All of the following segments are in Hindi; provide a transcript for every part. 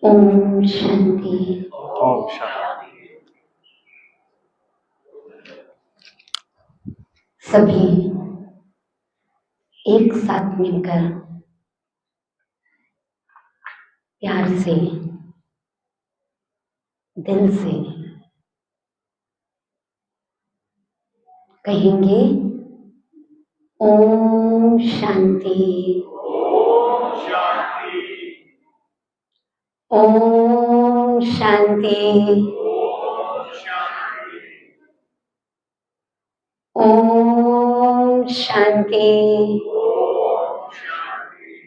ओम शांति। ओम शांति। सभी एक साथ मिलकर प्यार से, दिल से कहेंगे ओम शांति। ओम शांति। ओम शांति। ओम शांति। ओम शांति। ओम शांति।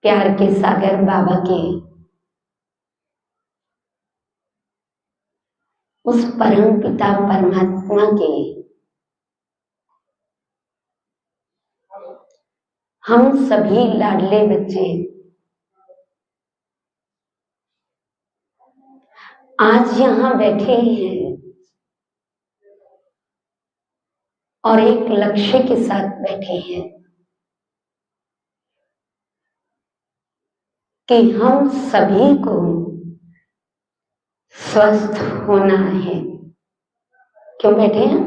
प्यार के सागर बाबा के उस परम पिता परमात्मा के हम सभी लाडले बच्चे आज यहाँ बैठे हैं और एक लक्ष्य के साथ बैठे हैं कि हम सभी को स्वस्थ होना है। क्यों बैठे हैं?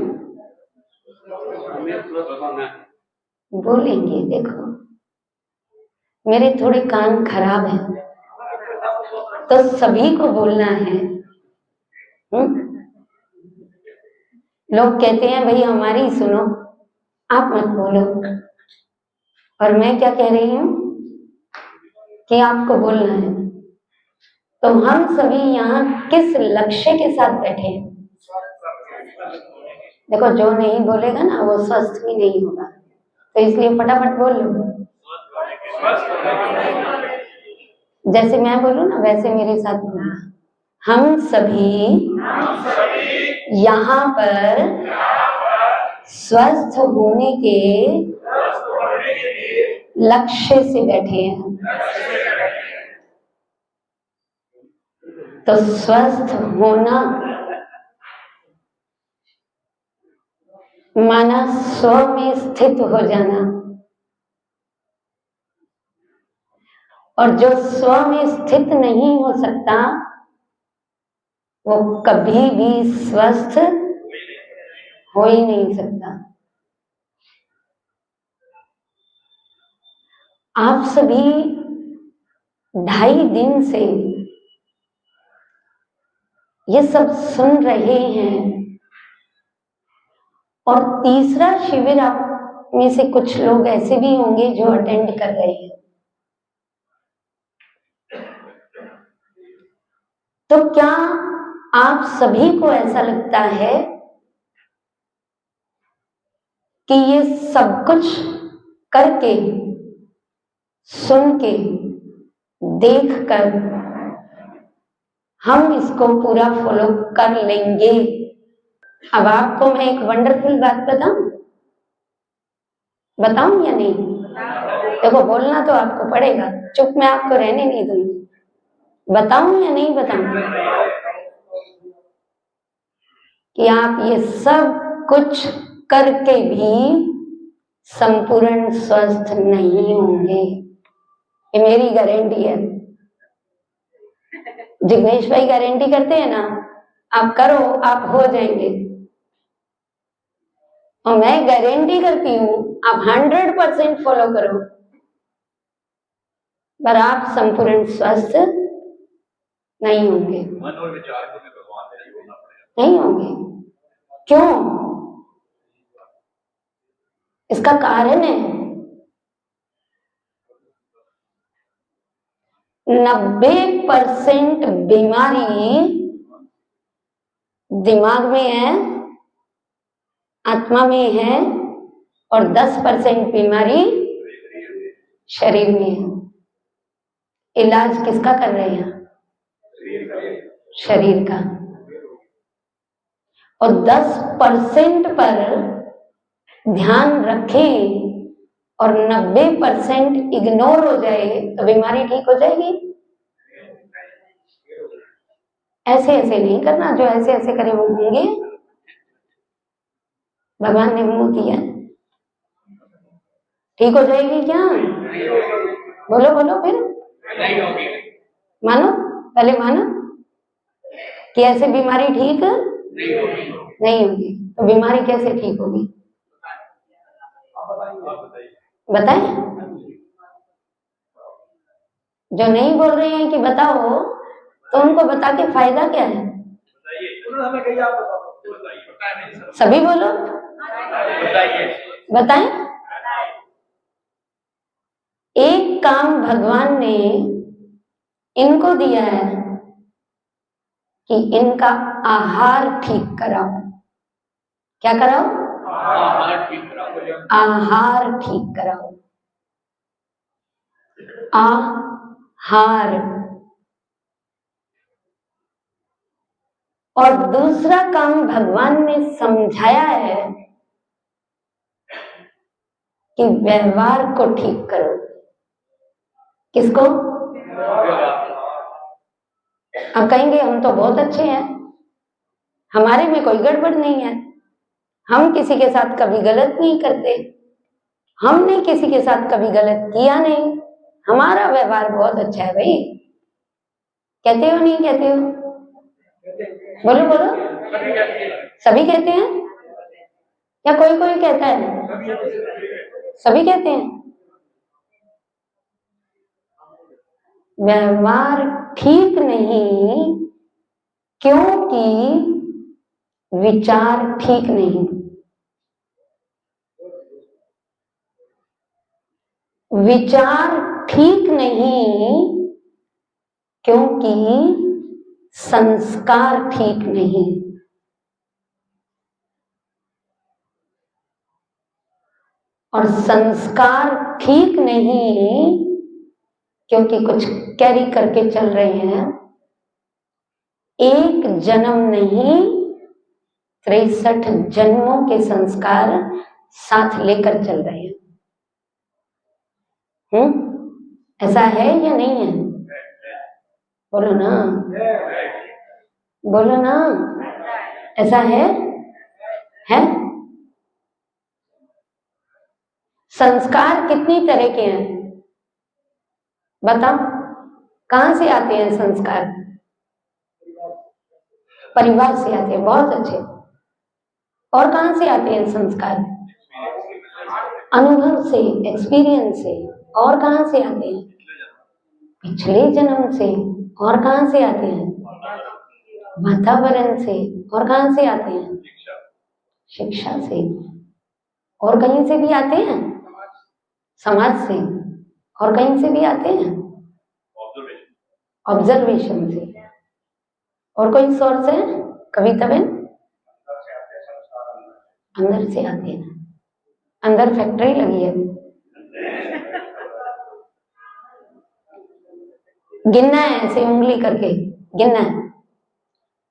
बोलेंगे। देखो मेरे थोड़े कान खराब हैं तो सभी को बोलना है। लोग कहते हैं भाई हमारी सुनो, आप मत बोलो। और मैं क्या कह रही हूँ कि आपको बोलना है। तो हम सभी यहाँ किस लक्ष्य के साथ बैठे हैं? देखो जो नहीं बोलेगा ना वो स्वस्थ भी नहीं होगा, तो इसलिए फटाफट बोल लो। जैसे मैं बोलूँ ना वैसे मेरे साथ बोलना। हम सभी यहाँ पर स्वस्थ होने के लक्ष्य से बैठे हैं। तो स्वस्थ होना माना स्व में स्थित हो जाना, और जो स्व में स्थित नहीं हो सकता वो कभी भी स्वस्थ हो ही नहीं सकता। आप सभी 2.5 दिन से ये सब सुन रहे हैं और तीसरा शिविर आप में से कुछ लोग ऐसे भी होंगे जो अटेंड कर रहे हैं। तो क्या आप सभी को ऐसा लगता है कि ये सब कुछ करके, सुन के, देख कर हम इसको पूरा फॉलो कर लेंगे? अब आपको मैं एक वंडरफुल बात बताऊं या नहीं? देखो बोलना तो आपको पड़ेगा, चुप मैं आपको रहने नहीं दूंगी। बताऊं या नहीं बताऊं कि आप ये सब कुछ करके भी संपूर्ण स्वस्थ नहीं होंगे? ये मेरी गारंटी है। जिग्नेश भाई गारंटी करते हैं ना, आप करो आप हो जाएंगे। और मैं गारंटी करती हूँ आप 100% फॉलो करो, पर आप संपूर्ण स्वस्थ नहीं होंगे। मन और विचार को भी भगवान से जोड़ना पड़ेगा। नहीं होंगे। क्यों? इसका कारण है 90% बीमारी दिमाग में है, आत्मा में है, और 10% बीमारी शरीर में है। इलाज किसका कर रहे हैं? शरीर का। और 10% पर ध्यान रखें और 90% इग्नोर हो जाए तो बीमारी ठीक हो जाएगी? ऐसे ऐसे नहीं करना, जो ऐसे ऐसे करे वो होंगे। भगवान ने मुंह दिया। ठीक हो जाएगी क्या? बोलो बोलो फिर। नहीं होगी। मानो, पहले मानो कि ऐसे बीमारी ठीक नहीं होगी। नहीं होगी। तो बीमारी कैसे ठीक होगी? बताएं। जो नहीं बोल रहे हैं कि बताओ, तो उनको बता के फायदा क्या है? हमें कहिए, आप बताओ। सभी बोलो, बताएं। एक काम भगवान ने इनको दिया है कि इनका आहार ठीक कराओ। क्या कराओ? आहार ठीक कराओ। आहार ठीक कराओ। आहार। और दूसरा काम भगवान ने समझाया है कि व्यवहार को ठीक करो। किसको? अब कहेंगे हम तो बहुत अच्छे हैं, हमारे में कोई गड़बड़ नहीं है, हम किसी के साथ कभी गलत नहीं करते, हमने किसी के साथ कभी गलत किया नहीं, हमारा व्यवहार बहुत अच्छा है। भाई कहते हो नहीं कहते हो? बोलो बोलो। सभी कहते हैं या कोई कोई कहता है? सभी कहते हैं। व्यवहार ठीक नहीं क्योंकि विचार ठीक नहीं। विचार ठीक नहीं क्योंकि संस्कार ठीक नहीं। और संस्कार ठीक नहीं क्योंकि कुछ कैरी करके चल रहे हैं। एक जन्म नहीं, 63 जन्मों के संस्कार साथ लेकर चल रहे हैं। ऐसा है या नहीं है? बोलो ना, बोलो ना। ऐसा है? संस्कार कितनी तरह के हैं बताओ? कहां से आते हैं संस्कार? परिवार से आते हैं, बहुत अच्छे। और कहां से आते हैं संस्कार? अनुभव से, एक्सपीरियंस से। और कहां से आते हैं? पिछले जन्म से। और कहां से आते हैं? वातावरण से। और कहां से आते हैं? शिक्षा से। और कहीं से भी आते हैं? समाज से। और कहीं से भी आते हैं? ऑब्जर्वेशन से। और कोई सोर्स है? कविता बहन? अंदर से आते हैं। अंदर फैक्ट्री लगी है। गिनना है, ऐसे उंगली करके गिनना है।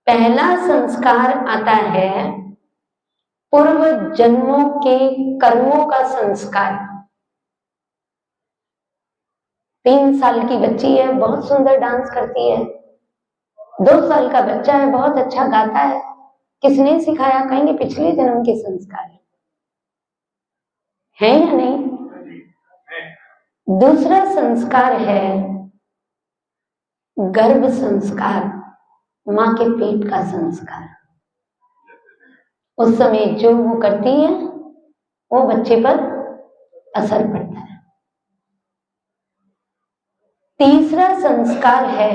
पहला संस्कार आता है पूर्व जन्मों के कर्मों का संस्कार। 3 साल की बच्ची है, बहुत सुंदर डांस करती है। 2 साल का बच्चा है, बहुत अच्छा गाता है। किसने सिखाया? कहेंगे पिछले जन्म के संस्कार है या नहीं? दूसरा संस्कार है गर्भ संस्कार, मां के पेट का संस्कार। उस समय जो वो करती है वो बच्चे पर असर पड़ता है। तीसरा संस्कार है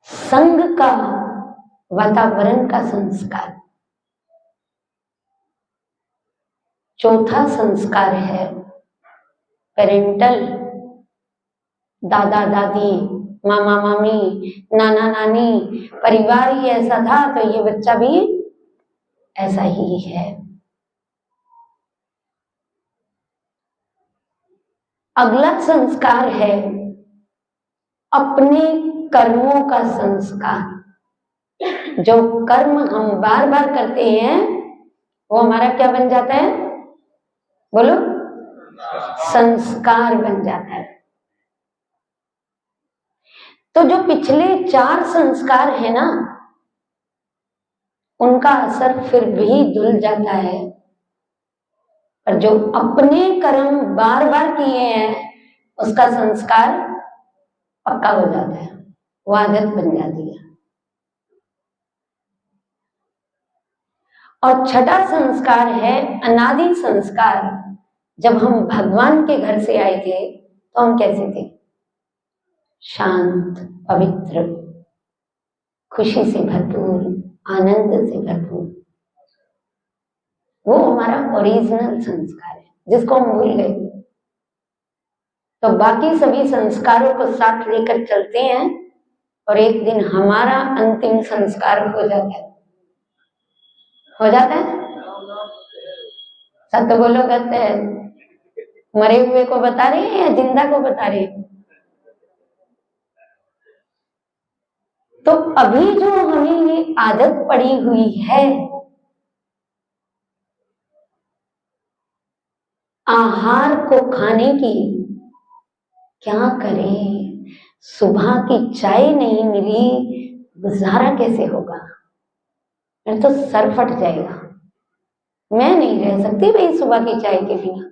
संघ का, वातावरण का संस्कार। चौथा संस्कार है पेरेंटल, दादा दादी, मामा मामी, नाना नानी। परिवार ही ऐसा था तो ये बच्चा भी ऐसा ही है। अगला संस्कार है अपने कर्मों का संस्कार। जो कर्म हम बार बार करते हैं वो हमारा क्या बन जाता है? बोलो, संस्कार बन जाता है। तो जो पिछले 4 संस्कार है ना, उनका असर फिर भी धुल जाता है पर जो अपने कर्म बार बार किए हैं उसका संस्कार पक्का हो जाता है, वो आदत बन जाती है। और छठा संस्कार है अनादि संस्कार। जब हम भगवान के घर से आए थे तो हम कैसे थे? शांत, पवित्र, खुशी से भरपूर, आनंद से भरपूर। वो हमारा ओरिजिनल संस्कार है जिसको हम भूल गए। तो बाकी सभी संस्कारों को साथ लेकर चलते हैं और एक दिन हमारा अंतिम संस्कार हो जाता है। हो जाता है? सत्य बोलो, कहते हैं मरे हुए को बता रहे हैं या जिंदा को बता रहे हैं? तो अभी जो हमें ये आदत पड़ी हुई है आहार को खाने की, क्या करें? सुबह की चाय नहीं मिली, गुजारा कैसे होगा? मेरा तो सर फट जाएगा। मैं नहीं रह सकती भाई सुबह की चाय के बिना।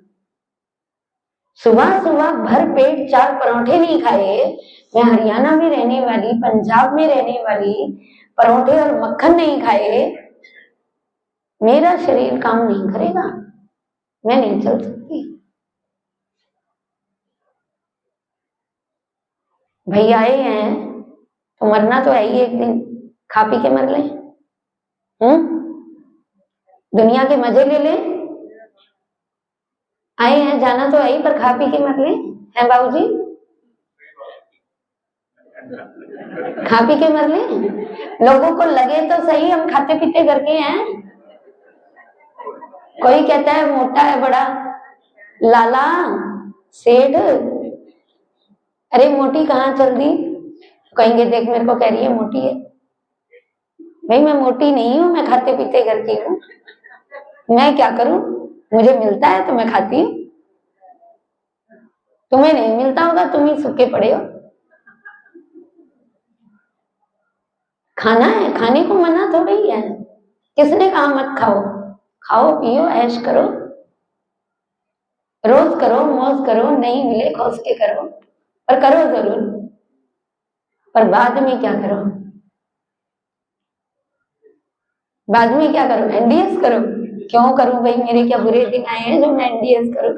सुबह सुबह भर पेट 4 परोठे नहीं खाए, मैं हरियाणा में रहने वाली, पंजाब में रहने वाली, परोठे और मक्खन नहीं खाए, मेरा शरीर काम नहीं करेगा, मैं नहीं चल सकती। भैया आए हैं तो मरना तो है ही एक दिन, खा पी के मर ले। दुनिया के मजे ले ले। आए हैं, जाना तो है ही, पर खा पी के मर ले। हैं बाबूजी? खा पी के मर ले। लोगों को लगे तो सही हम खाते पीते करके हैं। कोई कहता है मोटा है बड़ा, लाला सेठ, अरे मोटी कहाँ चल दी? कहेंगे देख मेरे को कह रही है मोटी है। भाई मैं मोटी नहीं हूं, मैं खाते पीते करती हूँ। मैं क्या करूं? मुझे मिलता है तो मैं खाती हूँ। तुम्हें नहीं मिलता होगा, तुम ही सूखे पड़े हो। खाना है, खाने को मना थोड़ी है। किसने कहा मत खाओ? खाओ पियो ऐश करो, रोज करो, मौज करो, नहीं मिले खोस के करो, पर करो जरूर। पर बाद में क्या करो? बाद में क्या करो? एनडीएस करो। क्यों करूं भाई? मेरे क्या बुरे दिन आए हैं जो मैं एनडीएस करूं?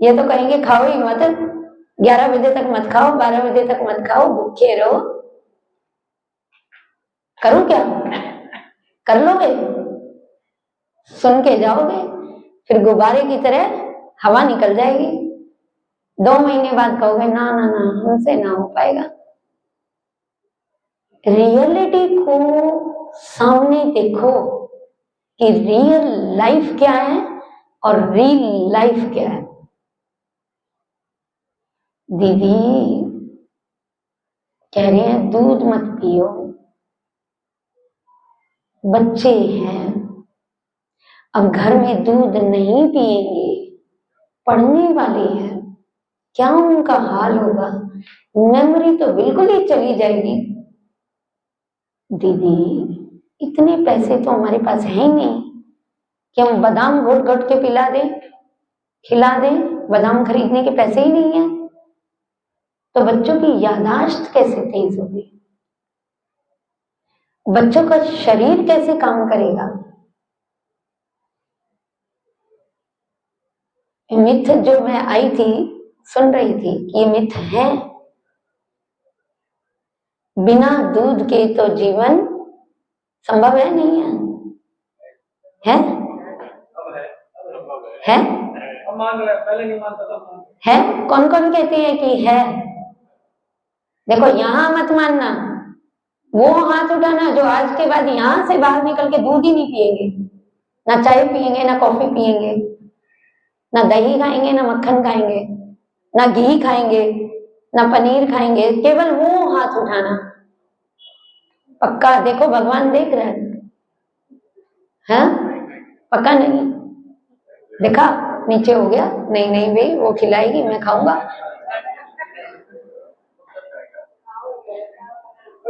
ये तो कहेंगे खाओ ही मत, 11 बजे तक मत खाओ, 12 बजे तक मत खाओ, भूखे रहो। करूं क्या? कर लोगे? सुन के जाओगे, फिर गुब्बारे की तरह हवा निकल जाएगी। 2 महीने बाद कहोगे ना ना ना, हमसे ना हो पाएगा। रियलिटी को सामने देखो कि रियल लाइफ क्या है और रील लाइफ क्या है। दीदी कह रहे हैं दूध मत पियो, बच्चे हैं, अब घर में दूध नहीं पिएंगे, पढ़ने वाले हैं, क्या उनका हाल होगा? मेमोरी तो बिल्कुल ही चली जाएगी। दीदी इतने पैसे तो हमारे पास है ही नहीं कि हम बादाम घोट घोट के पिला दें, खिला दें। बादाम खरीदने के पैसे ही नहीं है, तो बच्चों की याददाश्त कैसे तेज होगी? बच्चों का शरीर कैसे काम करेगा? मिथ जो मैं आई थी सुन रही थी कि ये मिथ है, बिना दूध के तो जीवन संभव है नहीं है? है? है? मान रहे, पहले नहीं मानता था। है? कौन कौन कहते हैं कि है? देखो यहां मत मानना, वो हाथ उठाना जो आज के बाद यहां से बाहर निकल के दूध ही नहीं पिएंगे, ना चाय पिएंगे, ना कॉफी पिएंगे, ना दही खाएंगे, ना मक्खन खाएंगे, ना घी खाएंगे, ना पनीर खाएंगे। केवल वो हाथ उठाना। पक्का? देखो भगवान देख रहे हैं। पक्का? नहीं देखा? नीचे हो गया। नहीं नहीं भाई वो खिलाएगी, मैं खाऊंगा।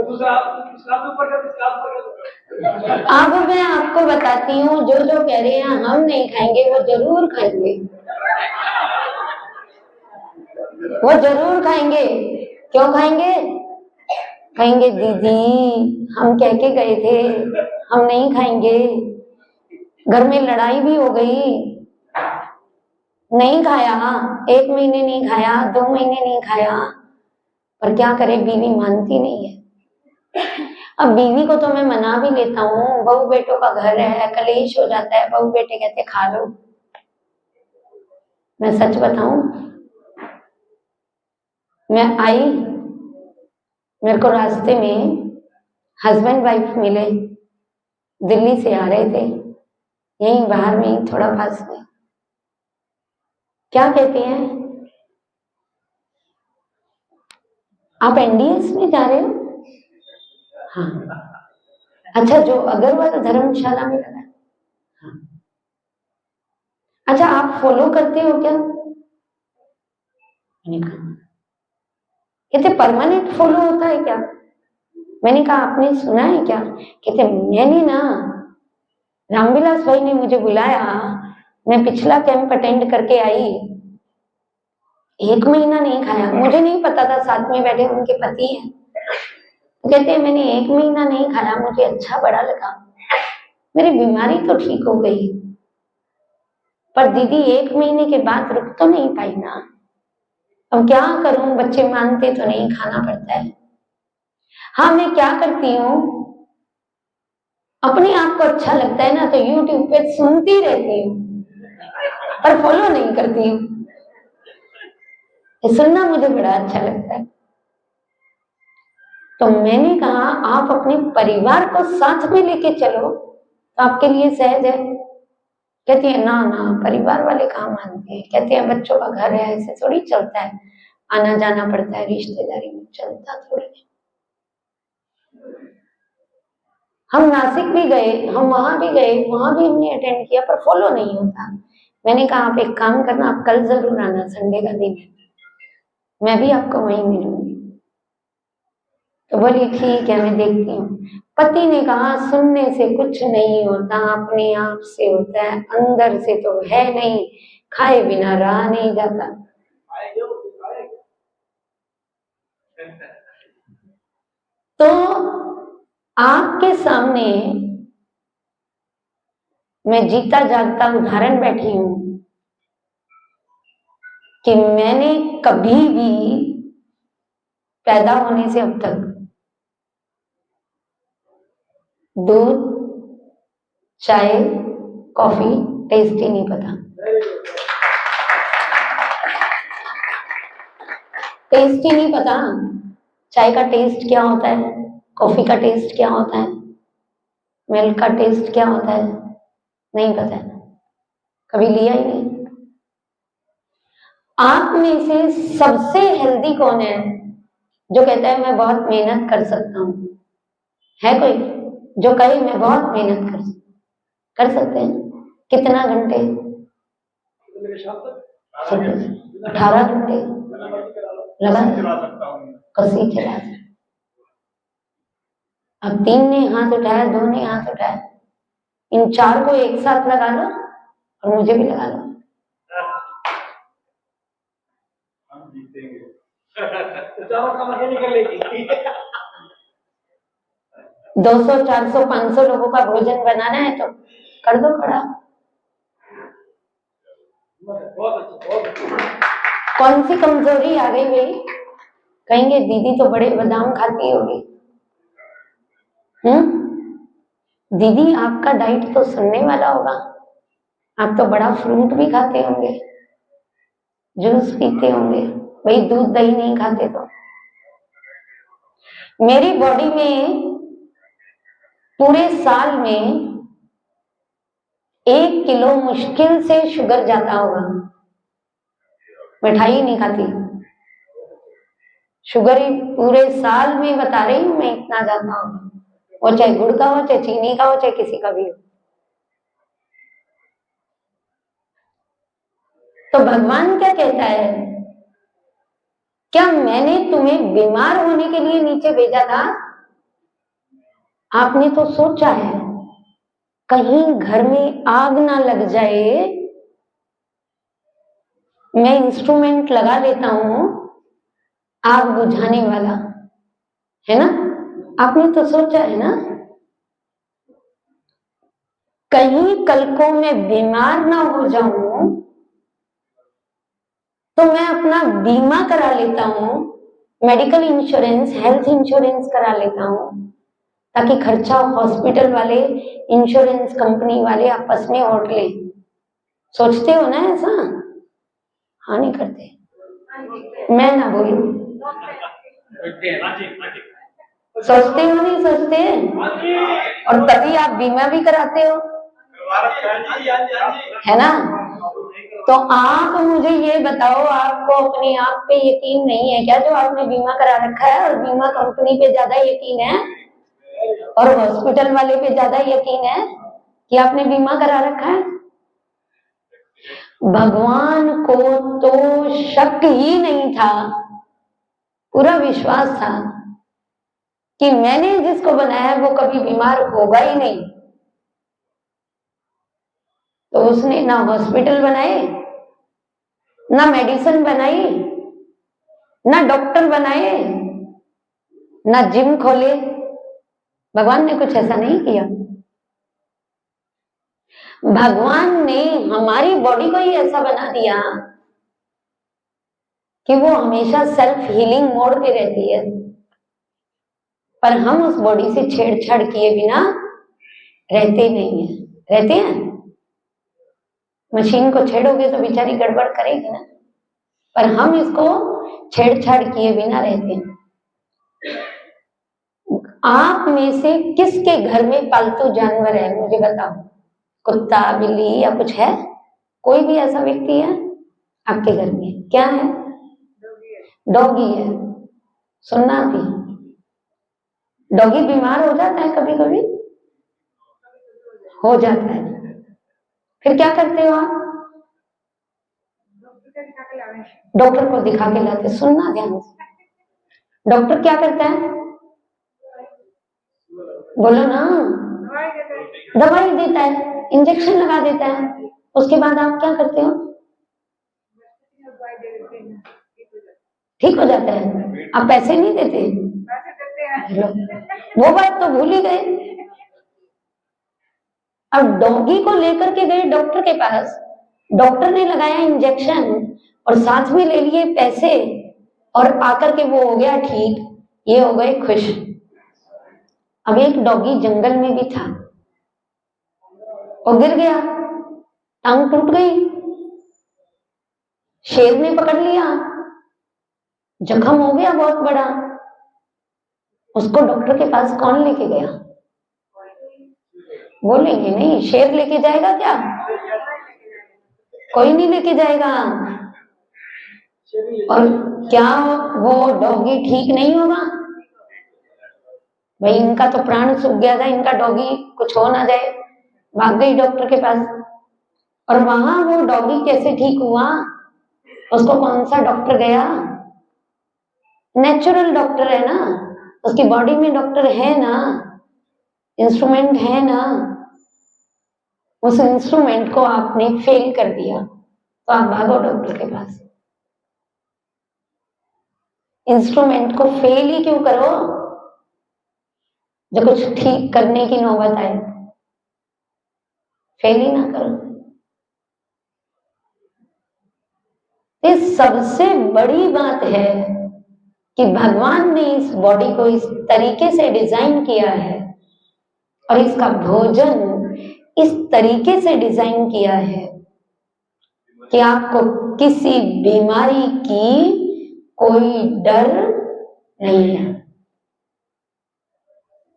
तो दूसरा इसका ऊपर कर, इसका ऊपर कर। अब मैं आपको बताती हूँ, जो जो कह रहे हैं हम नहीं खाएंगे वो जरूर खाएंगे, वो जरूर खाएंगे। क्यों खाएंगे? कहेंगे दीदी हम कह के गए थे हम नहीं खाएंगे, घर में लड़ाई भी हो गई, नहीं खाया, 1 महीने नहीं खाया, 2 महीने नहीं खाया, पर क्या करे बीवी मानती नहीं है। अब बीवी को तो मैं मना भी लेता हूँ, बहू बेटों का घर है, कलेश हो जाता है, बहू बेटे कहते खा लो। मैं सच बताऊं, मैं आई, मेरे को रास्ते में हस्बैंड वाइफ मिले, दिल्ली से आ रहे थे, यहीं बाहर में ही थोड़ा पास में। क्या कहते हैं, आप एनडीएस में जा रहे हो? हाँ। अच्छा, जो अग्रवाल धर्मशाला में लगा? हाँ। अच्छा, आप फॉलो करते हो क्या? मैंने कहा कहते परमानेंट फॉलो होता है क्या? मैंने कहा आपने सुना है क्या? कहते मैंने ना, रामविलास भाई ने मुझे बुलाया, मैं पिछला कैंप अटेंड करके आई, 1 महीना नहीं खाया, मुझे नहीं पता था साथ में बैठे उनके पति हैं। कहते हैं मैंने 1 महीना नहीं खाया, मुझे अच्छा बड़ा लगा, मेरी बीमारी तो ठीक हो गई, पर दीदी 1 महीने के बाद रुक तो नहीं पाई ना, अब क्या करूं, बच्चे मानते तो नहीं, खाना पड़ता है। हाँ, मैं क्या करती हूँ, अपने आप को अच्छा लगता है ना तो यूट्यूब पे सुनती रहती हूँ, पर फॉलो नहीं करती हूँ। सुनना मुझे बड़ा अच्छा लगता है। तो मैंने कहा आप अपने परिवार को साथ में लेके चलो तो आपके लिए सहज है। कहती है ना ना, परिवार वाले कहाँ मानते हैं, कहते हैं बच्चों का घर है, ऐसे थोड़ी चलता है, आना जाना पड़ता है, रिश्तेदारी में चलता थोड़ी। हम नासिक भी गए, हम वहां भी गए, वहां भी हमने अटेंड किया, पर फॉलो नहीं होता। मैंने कहा आप एक काम करना, आप कल जरूर आना, संडे का दिन है, मैं भी आपको वहीं मिलूंगी। तो बोली ठीक है, मैं देखती हूँ। पति ने कहा सुनने से कुछ नहीं होता, अपने आप से होता है, अंदर से तो है नहीं, खाए बिना रहा नहीं जाता। तो आपके सामने मैं जीता जागता उदाहरण बैठी हूं कि मैंने कभी भी पैदा होने से अब तक दूध, चाय, कॉफी टेस्ट ही नहीं पता, टेस्ट ही नहीं पता। चाय का टेस्ट क्या होता है, कॉफी का टेस्ट क्या होता है, मिल्क का टेस्ट क्या होता है, नहीं पता है, कभी लिया ही नहीं। आप में से सबसे हेल्दी कौन है जो कहता है मैं बहुत मेहनत कर सकता हूं? है कोई जो कहे मैं बहुत मेहनत कर सकते हैं? कितना घंटे? 18 घंटे लगा कसी चला। अब 3 ने हाथ उठाया, 2 ने हाथ उठाया, इन 4 को एक साथ लगा लो और मुझे भी लगा लो, हम जीतेंगे। चारों काम अकेले कर लेगी। 200, 400, 500 लोगों का भोजन बनाना है तो कर दो खड़ा। बहुत अच्छा। कौन सी कमजोरी आ गई भाई? कहेंगे दीदी तो बड़े बादाम खाती होगी। दीदी आपका डाइट तो सुनने वाला होगा, आप तो बड़ा फ्रूट भी खाते होंगे, जूस पीते होंगे, भाई दूध दही नहीं खाते तो। मेरी बॉडी में पूरे साल में 1 किलो मुश्किल से शुगर जाता होगा। मिठाई नहीं खाती, शुगर ही पूरे साल में बता रही हूं मैं इतना जाता होगा, और चाहे गुड़ का हो, चाहे चीनी का हो, चाहे किसी का भी हो। तो भगवान क्या कहता है, क्या मैंने तुम्हें बीमार होने के लिए नीचे भेजा था? आपने तो सोचा है कहीं घर में आग ना लग जाए, मैं इंस्ट्रूमेंट लगा लेता हूं आग बुझाने वाला, है ना? आपने तो सोचा है ना? कहीं कल को मैं बीमार ना हो जाऊं तो मैं अपना बीमा करा लेता हूं, मेडिकल इंश्योरेंस, हेल्थ इंश्योरेंस करा लेता हूं, ताकि खर्चा हॉस्पिटल वाले, इंश्योरेंस कंपनी वाले आपस में बांट ले। सोचते हो ना ऐसा? हाँ, नहीं करते? मैं ना बोलूं, सोचते हो नहीं सोचते? और तभी आप बीमा भी कराते हो, है ना? तो आप मुझे ये बताओ, आपको अपने आप पे यकीन नहीं है क्या जो आपने बीमा करा रखा है? और बीमा कंपनी पे ज्यादा यकीन है और हॉस्पिटल वाले पे ज्यादा यकीन है कि आपने बीमा करा रखा है? भगवान को तो शक ही नहीं था, पूरा विश्वास था कि मैंने जिसको बनाया वो कभी बीमार होगा ही नहीं। तो उसने ना हॉस्पिटल बनाए, ना मेडिसिन बनाई, ना डॉक्टर बनाए, ना जिम खोले। भगवान ने कुछ ऐसा नहीं किया। भगवान ने हमारी बॉडी को ही ऐसा बना दिया कि वो हमेशा सेल्फ हीलिंग मोड पे रहती है, पर हम उस बॉडी से छेड़छाड़ किए बिना रहते नहीं है। रहते हैं? मशीन को छेड़ोगे तो बेचारी गड़बड़ करेगी ना, पर हम इसको छेड़छाड़ किए बिना रहते हैं। आप में से किसके घर में पालतू जानवर है, मुझे बताओ? कुत्ता, बिल्ली या कुछ है? कोई भी ऐसा व्यक्ति है आपके घर में? क्या है? डॉगी है। सुनना अभी, डॉगी बीमार हो जाता है, कभी कभी हो जाता है, फिर क्या करते हो आप? डॉक्टर को दिखा के लाते। सुनना ध्यान से, डॉक्टर क्या करता है? बोलो ना। दवाई देता है, इंजेक्शन लगा देता है। उसके बाद आप क्या करते हो? ठीक हो जाता है। आप पैसे नहीं देते? वो बात तो भूल ही गए। अब डॉगी को लेकर के गए डॉक्टर के पास, डॉक्टर ने लगाया इंजेक्शन और साथ में ले लिए पैसे, और आकर के वो हो गया ठीक, ये हो गए खुश। अब एक डॉगी जंगल में भी था, वो गिर गया, टांग टूट गई, शेर ने पकड़ लिया, जख्म हो गया बहुत बड़ा। उसको डॉक्टर के पास कौन लेके गया? बोलेंगे नहीं, शेर लेके जाएगा क्या? कोई नहीं लेके जाएगा। और क्या वो डॉगी ठीक नहीं होगा? भाई इनका तो प्राण सूख गया था, इनका डॉगी कुछ हो ना जाए, भाग गई डॉक्टर के पास। और वहां वो डॉगी कैसे ठीक हुआ? उसको कौन सा डॉक्टर गया? नेचुरल डॉक्टर है ना, उसकी बॉडी में डॉक्टर है ना, इंस्ट्रूमेंट है ना। उस इंस्ट्रूमेंट को आपने फेल कर दिया तो आप भागो डॉक्टर के पास। इंस्ट्रूमेंट को फेल ही क्यों करो जब कुछ ठीक करने की नौबत आए? फेल ही ना करो। ये सबसे बड़ी बात है कि भगवान ने इस बॉडी को इस तरीके से डिजाइन किया है और इसका भोजन इस तरीके से डिजाइन किया है कि आपको किसी बीमारी की कोई डर नहीं है,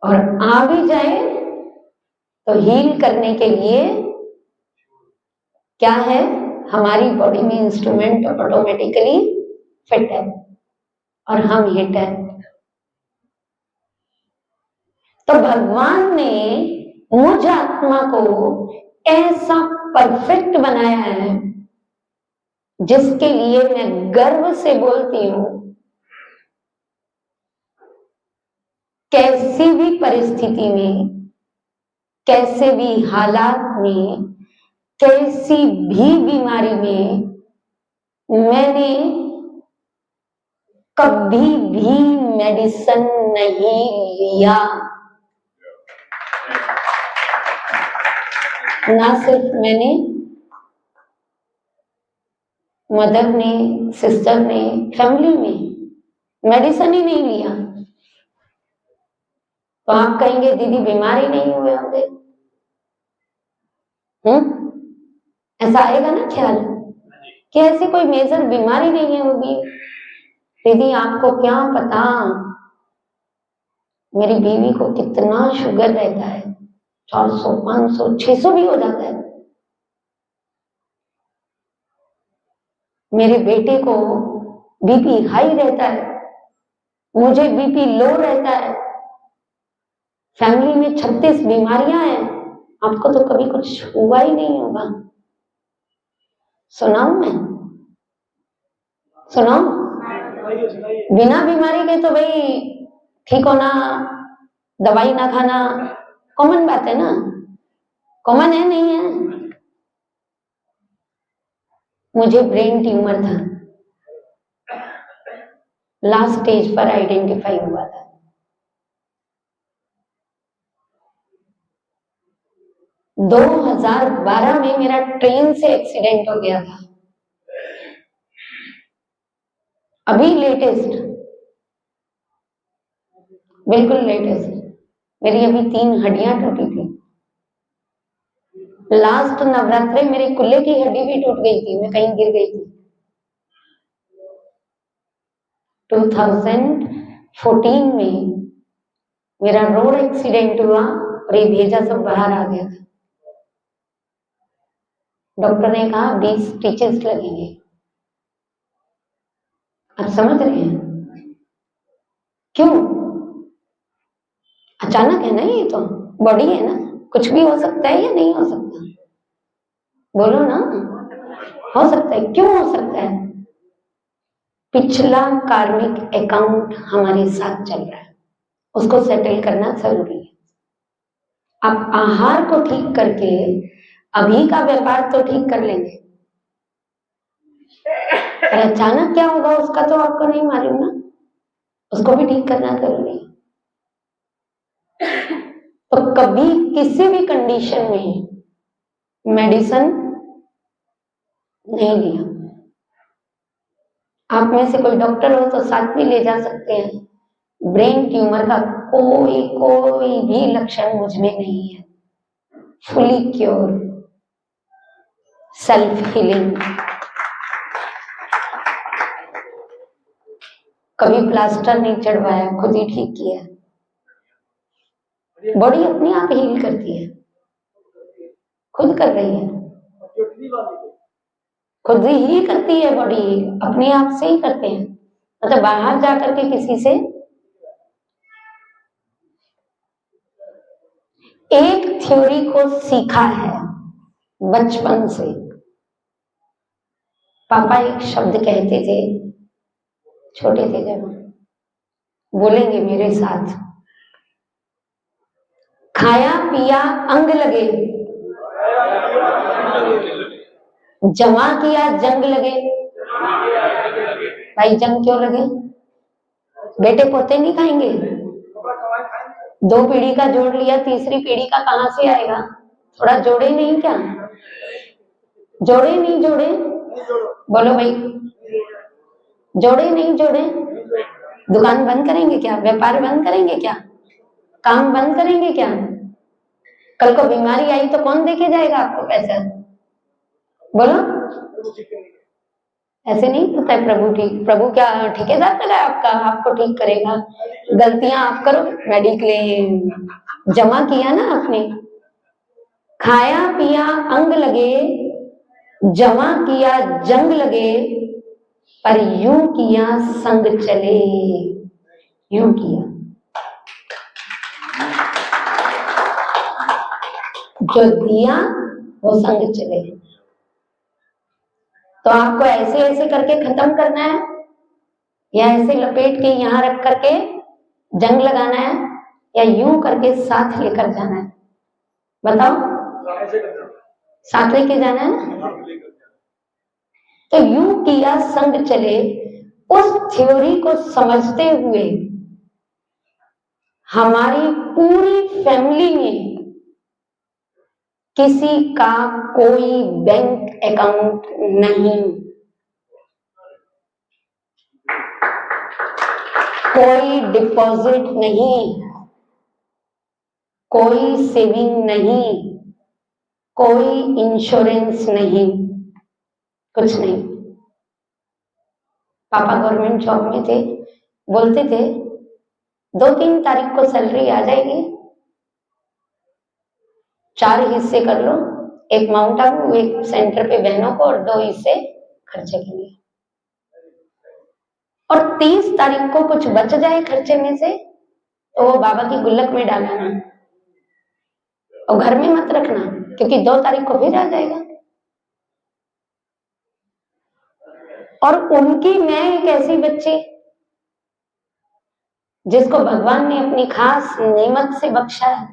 और आ भी जाए तो हील करने के लिए क्या है, हमारी बॉडी में इंस्ट्रूमेंट ऑटोमेटिकली फिट है और हम हिट है। तो भगवान ने मुझ आत्मा को ऐसा परफेक्ट बनाया है जिसके लिए मैं गर्व से बोलती हूं कैसी भी परिस्थिति में, कैसे भी हालात में, कैसी भी बीमारी में मैंने कभी भी मेडिसिन नहीं लिया। ना सिर्फ मैंने, मदर ने, सिस्टर ने, फैमिली में मेडिसिन ही नहीं लिया। तो आप कहेंगे दीदी बीमार ही नहीं हुए होंगे। ऐसा आएगा ना ख्याल कि ऐसी कोई मेजर बीमारी नहीं होगी। दीदी आपको क्या पता मेरी बीवी को कितना शुगर रहता है, 400, 500, 600 भी हो जाता है। मेरे बेटे को बीपी हाई रहता है, मुझे बीपी लो रहता है। फैमिली में 36 बीमारियां हैं, आपको तो कभी कुछ हुआ ही नहीं होगा। सुनाऊं मैं? सुनाऊं? बिना बीमारी के तो भाई ठीक होना, दवाई ना खाना कॉमन बात है ना। कॉमन है नहीं है? मुझे ब्रेन ट्यूमर था, लास्ट स्टेज पर आइडेंटिफाई हुआ था। 2012 में मेरा ट्रेन से एक्सीडेंट हो गया था। अभी लेटेस्ट, बिल्कुल लेटेस्ट, मेरी अभी 3 हड्डियां टूटी थी। लास्ट नवरात्रे मेरे कुल्ले की हड्डी भी टूट गई थी, मैं कहीं गिर गई थी। 2014 में मेरा रोड एक्सीडेंट हुआ और ये भेजा सब बाहर आ गया था। डॉक्टर ने कहा 20 स्टिचेस लगेंगे। आप समझ रहे हैं क्यों? अचानक है ना, ये तो बॉडी है ना, कुछ भी हो सकता है या नहीं हो सकता? बोलो ना, हो सकता है। क्यों हो सकता है? पिछला कार्मिक अकाउंट हमारे साथ चल रहा है, उसको सेटल करना जरूरी है। आप आहार को ठीक करके अभी का व्यापार तो ठीक कर लेंगे, पर अचानक क्या होगा उसका तो आपको नहीं मालूम ना, उसको भी ठीक करना जरूरी है। तो कभी किसी भी कंडीशन में मेडिसिन नहीं लिया। आप में से कोई डॉक्टर हो तो साथ में ले जा सकते हैं। ब्रेन ट्यूमर का कोई भी लक्षण मुझ में नहीं है। Fully cure, self healing. कभी प्लास्टर नहीं चढ़वाया, खुद ही ठीक किया। बॉडी अपने आप हील करती है, खुद कर रही है, खुद ही करती है। बॉडी अपने आप से ही करते हैं, मतलब बाहर जाकर के किसी से। एक थ्योरी को सीखा है बचपन से। पापा एक शब्द कहते थे, छोटे थे जब, बोलेंगे मेरे साथ, खाया पिया अंग लगे, जमा किया जंग लगे। भाई जंग क्यों लगे? बेटे पोते नहीं खाएंगे? 2 पीढ़ी का जोड़ लिया, तीसरी पीढ़ी का कहां से आएगा? थोड़ा जोड़े नहीं क्या? जोड़े नहीं जोड़े? बोलो भाई, जोड़े नहीं जोड़े? दुकान बंद करेंगे क्या? व्यापार बंद करेंगे क्या? काम बंद करेंगे क्या? कल को बीमारी आई तो कौन देके जाएगा आपको पैसा? बोलो, ऐसे नहीं होता है। प्रभु क्या ठेकेदार लगा आपका? आपको ठीक करेगा। गलतियां आप करो, मेडिक्लेम जमा किया ना आपने, खाया पिया अंग लगे, जमा किया जंग लगे, पर यूं किया संग चले, यूं किया। जो दिया वो संग चले। तो आपको ऐसे ऐसे करके खत्म करना है या ऐसे लपेट के यहां रख करके जंग लगाना है? या यूं करके साथ लेकर जाना है? बताओ, ऐसे करना साथ लेके जाना है ना? आप लेकर जाना। तो यूं किया संग चले, उस थ्योरी को समझते हुए हमारी पूरी फैमिली में किसी का कोई बैंक अकाउंट नहीं, कोई डिपॉजिट नहीं, कोई सेविंग नहीं, कोई इंश्योरेंस नहीं, कुछ नहीं। पापा गवर्नमेंट जॉब में थे, बोलते थे 2-3 तारीख को सैलरी आ जाएगी, 4 हिस्से कर लो, एक माउंट आबू, एक सेंटर पे बहनों को और 2 हिस्से खर्चे के लिए। और 30 तारीख को कुछ बच जाए खर्चे में से तो वो बाबा की गुल्लक में डालना और घर में मत रखना, क्योंकि 2 तारीख को फिर आ जाएगा। और उनकी मैं एक ऐसी बच्ची जिसको भगवान ने अपनी खास नेमत से बख्शा है।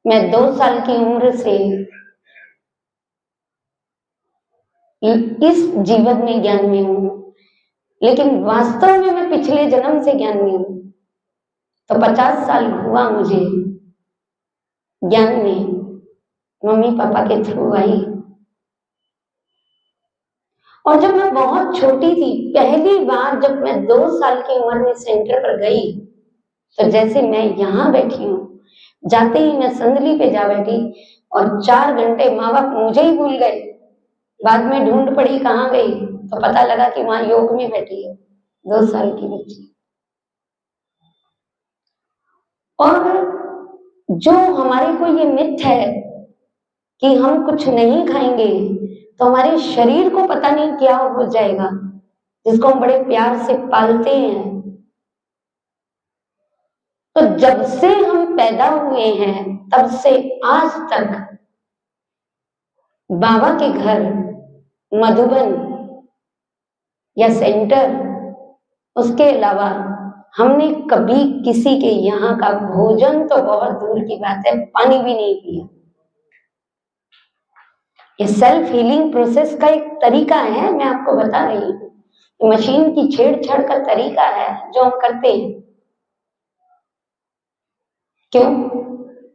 मैं 2 साल की उम्र से इस जीवन में ज्ञान में हूं, लेकिन वास्तव में मैं पिछले जन्म से ज्ञान में हूं। तो 50 साल हुआ मुझे ज्ञान में, मम्मी पापा के थ्रू आई। और जब मैं बहुत छोटी थी, पहली बार जब मैं 2 साल की उम्र में सेंटर पर गई, तो जैसे मैं यहाँ बैठी हूँ, जाते ही मैं संदली पे जा बैठी और 4 घंटे माँ बाप मुझे ही भूल गए। बाद में ढूंढ पड़ी कहाँ गई, तो पता लगा कि वहां योग में बैठी है 2 साल की बच्ची। और जो हमारे को ये मिथ है कि हम कुछ नहीं खाएंगे तो हमारे शरीर को पता नहीं क्या हो जाएगा, जिसको हम बड़े प्यार से पालते हैं। तो जब से हम पैदा हुए हैं तब से आज तक बाबा के घर, मधुबन या सेंटर, उसके अलावा हमने कभी किसी के यहाँ का भोजन तो बहुत दूर की बात है, पानी भी नहीं पिया। ये सेल्फ हीलिंग प्रोसेस का एक तरीका है, मैं आपको बता रही हूँ। मशीन की छेड़छाड़ का तरीका है जो हम करते हैं। क्यों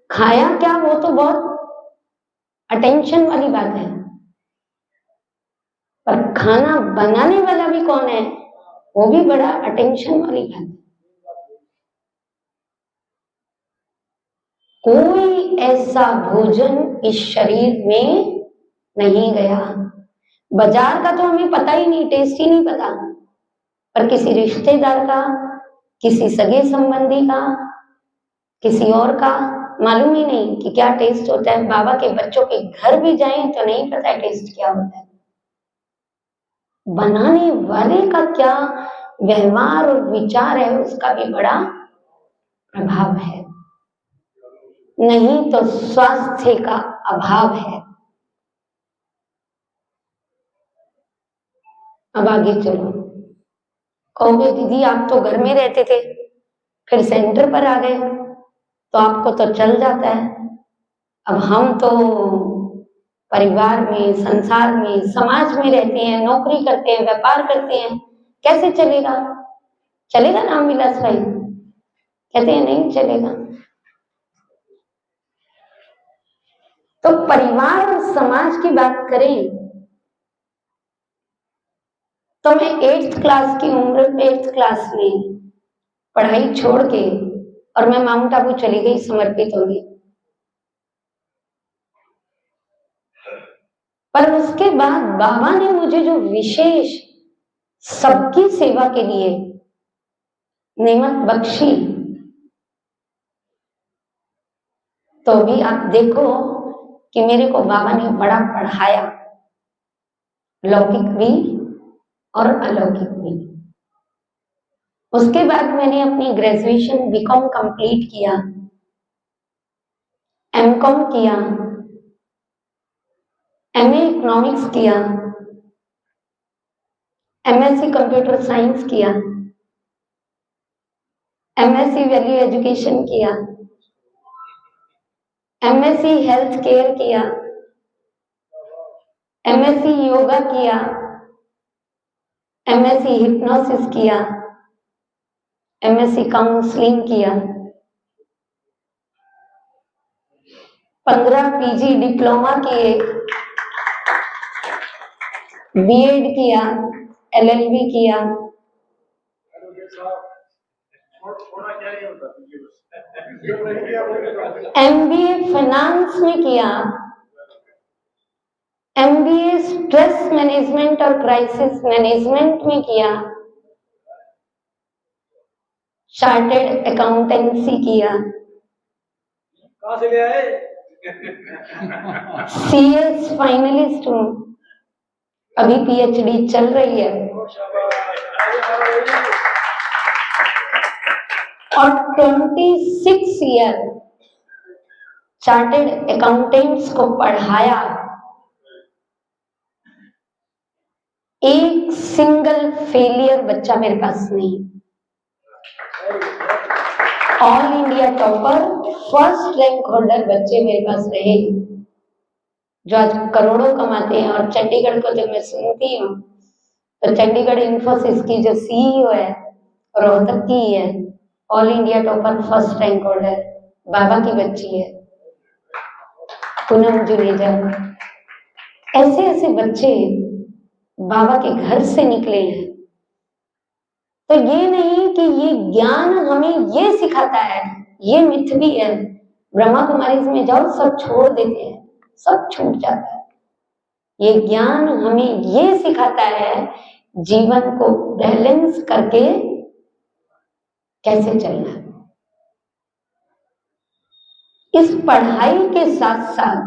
खाया क्या, वो तो बहुत अटेंशन वाली बात है, पर खाना बनाने वाला भी कौन है, वो भी बड़ा अटेंशन वाली बात है। कोई ऐसा भोजन इस शरीर में नहीं गया। बाजार का तो हमें पता ही नहीं, टेस्ट ही नहीं पता, पर किसी रिश्तेदार का, किसी सगे संबंधी का, किसी और का मालूम ही नहीं कि क्या टेस्ट होता है। बाबा के बच्चों के घर भी जाएं तो नहीं पता टेस्ट क्या होता है। बनाने वाले का क्या व्यवहार और विचार है, उसका भी बड़ा प्रभाव है। नहीं तो स्वास्थ्य का अभाव है। अब आगे चलो, कहोगे दीदी आप तो घर में रहते थे, फिर सेंटर पर आ गए तो आपको तो चल जाता है। अब हम तो परिवार में, संसार में, समाज में रहते हैं, नौकरी करते हैं, व्यापार करते हैं, कैसे चलेगा? चलेगा राम विलास भाई? कहते हैं नहीं चलेगा। तो परिवार और समाज की बात करें तो मैं 8th क्लास की उम्र, 8th क्लास में पढ़ाई छोड़ के और मैं माउंट आबू चली गई, समर्पित हो गई। पर उसके बाद बाबा ने मुझे जो विशेष सबकी सेवा के लिए नेमत बख्शी, तो भी आप देखो कि मेरे को बाबा ने बड़ा पढ़ाया, लौकिक भी और अलौकिक भी। उसके बाद मैंने अपनी ग्रेजुएशन बीकॉम कंप्लीट किया, एमकॉम किया, एमए इकोनॉमिक्स किया, एमएससी कंप्यूटर साइंस किया, MSc वैल्यू एजुकेशन किया, MSc हेल्थ केयर किया, MSc योगा किया, MSc हिप्नोसिस किया, MSc काउंसलिंग किया, 15 PG डिप्लोमा किए, B.Ed किया, LLB किया, MBA फाइनेंस में किया, MBA स्ट्रेस मैनेजमेंट और क्राइसिस मैनेजमेंट में किया, चार्टेड अकाउंटेंसी किया, कहाँ से ले आए? CS फाइनलिस्ट हूँ, अभी PhD चल रही है, और 26 ईयर चार्टेड अकाउंटेंट्स को पढ़ाया। एक सिंगल फेलियर बच्चा मेरे पास नहीं। All India topper, first rank holder बच्चे मेरे पास रहे, जो आज करोड़ों कमाते हैं। और चंडीगढ़ को जब मैं सुनती हूँ तो चंडीगढ़ इन्फोसिस की जो CEO है रोहतक की है, all India topper, first rank holder, बाबा की बच्ची है पूनम जुनेजा। ऐसे ऐसे बच्चे बाबा के घर से निकले हैं। तो ये नहीं कि ये ज्ञान हमें ये सिखाता है, ये मिथ भी है। ब्रह्मा कुमारी में जाओ, सब छोड़ देते हैं, सब छूट जाता है। ये ज्ञान हमें ये सिखाता है जीवन को बैलेंस करके कैसे चलना है। इस पढ़ाई के साथ साथ,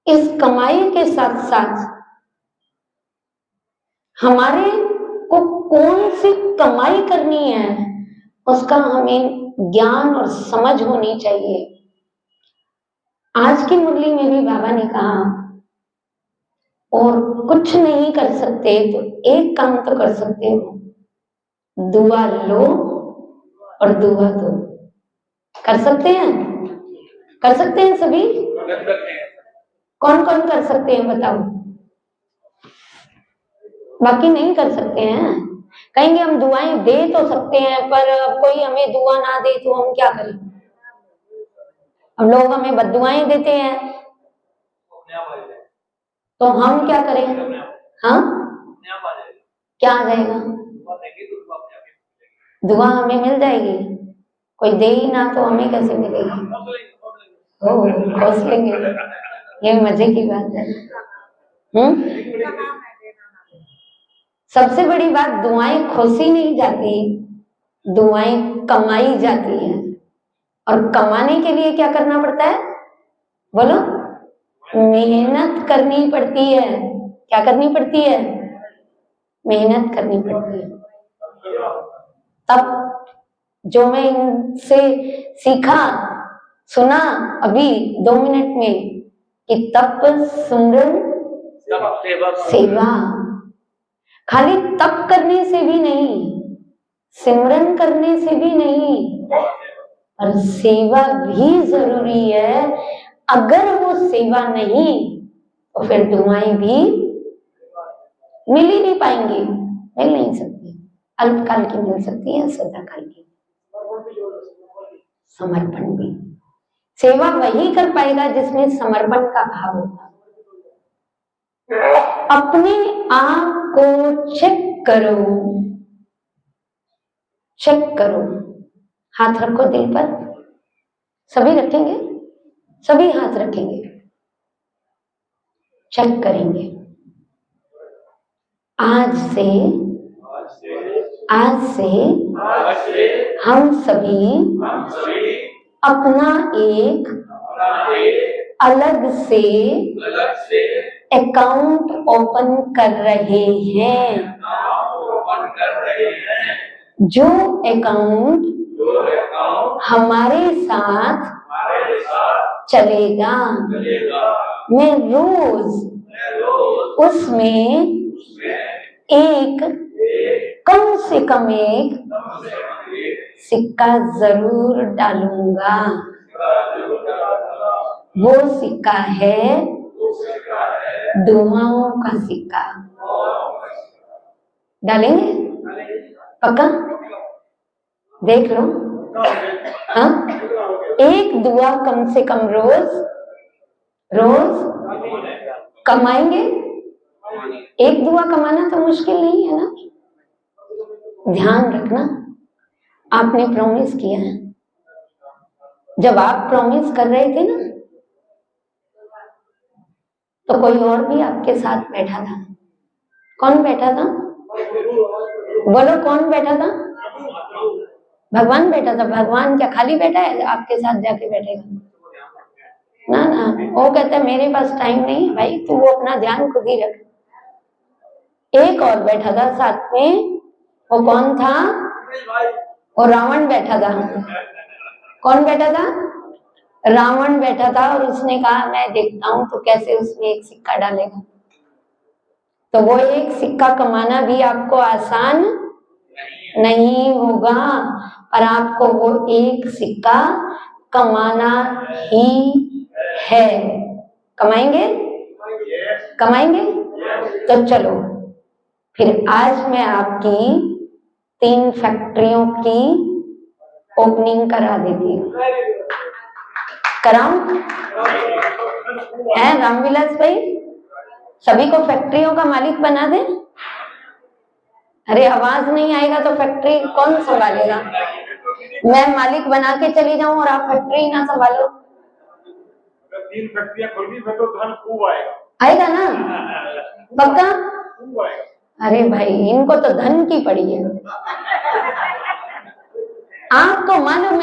इस कमाई के साथ साथ हमारे को कौन सी कमाई करनी है उसका हमें ज्ञान और समझ होनी चाहिए। आज की मुरली में भी बाबा ने कहा, और कुछ नहीं कर सकते तो एक काम तो कर सकते हो, दुआ लो और दुआ दो। कर सकते हैं? कर सकते हैं सभी? कौन कौन कर सकते हैं बताओ? बाकी नहीं कर सकते हैं। कहेंगे हम दुआएं दे तो सकते हैं, पर कोई हमें दुआ ना दे तो हम क्या करें? हम लोग हमें बद्दुआएं देते हैं तो हम क्या करें? हाँ, क्या आ जाएगा? दुआ हमें मिल जाएगी। कोई दे ही ना तो हमें कैसे मिलेगी? खोस लेंगे। ये मजे की बात है। सबसे बड़ी बात, दुआएं खोसी नहीं जाती, दुआएं कमाई जाती है। और कमाने के लिए क्या करना पड़ता है? बोलो, मेहनत करनी पड़ती है। क्या करनी पड़ती है? मेहनत करनी पड़ती है। तब जो मैं इनसे सीखा, सुना अभी 2 मिनट में, कि तप, सुमरन, सेवा। खाली तप करने से भी नहीं, सिमरन करने से भी नहीं, और सेवा भी जरूरी है। अगर वो सेवा नहीं तो फिर दुआएं भी मिल ही नहीं पाएंगी, मिल नहीं सकती। अल्पकाल की मिल सकती है, सदाकाल की। समर्पण भी, सेवा वही कर पाएगा जिसमें समर्पण का भाव होगा। अपने आप को चेक करो, चेक करो। हाथ रखो दिल पर। सभी रखेंगे? सभी हाथ रखेंगे, चेक करेंगे। आज से हम सभी अपना एक अलग से अकाउंट ओपन कर रहे हैं। जो अकाउंट हमारे साथ चलेगा, मैं रोज उसमें कम से कम एक सिक्का जरूर डालूंगा। वो सिक्का है दुआओं का सिक्का। डालेंगे पक्का? देख लो। हाँ, एक दुआ कम से कम रोज कमाएंगे। एक दुआ कमाना तो मुश्किल नहीं है ना। ध्यान रखना, आपने प्रॉमिस किया है। जब आप प्रॉमिस कर रहे थे ना, तो कोई और भी आपके साथ बैठा था। कौन बैठा था? बोलो, कौन बैठा था? भगवान बैठा था। भगवान क्या खाली बैठा है आपके साथ जाके बैठेगा? ना ना, वो कहता है मेरे पास टाइम नहीं है भाई, तू वो अपना ध्यान खुद ही रख। एक और बैठा था साथ में, वो कौन था? वो रावण बैठा था। कौन बैठा था? रावण बैठा था। और उसने कहा मैं देखता हूं तो कैसे उसमें एक सिक्का डालेगा। तो वो एक सिक्का कमाना भी आपको आसान नहीं होगा, पर आपको वो एक सिक्का कमाना ही है। कमाएंगे? कमाएंगे? तो चलो फिर आज मैं आपकी 3 फैक्ट्रियों की ओपनिंग करा देती हूँ। कराऊं? है रामविलास भाई, सभी को फैक्ट्रियों का मालिक बना दे? अरे आवाज नहीं आएगा तो फैक्ट्री कौन संभालेगा? मैं मालिक बना के चली जाऊं और आप फैक्ट्री ना संभालो? 3 फैक्ट्रियां खुल गई फिर तो धन खूब आएगा। आएगा ना? पक्का? खूब आएगा। अरे भाई, इनको तो धन की पड़ी है। आपको मालूम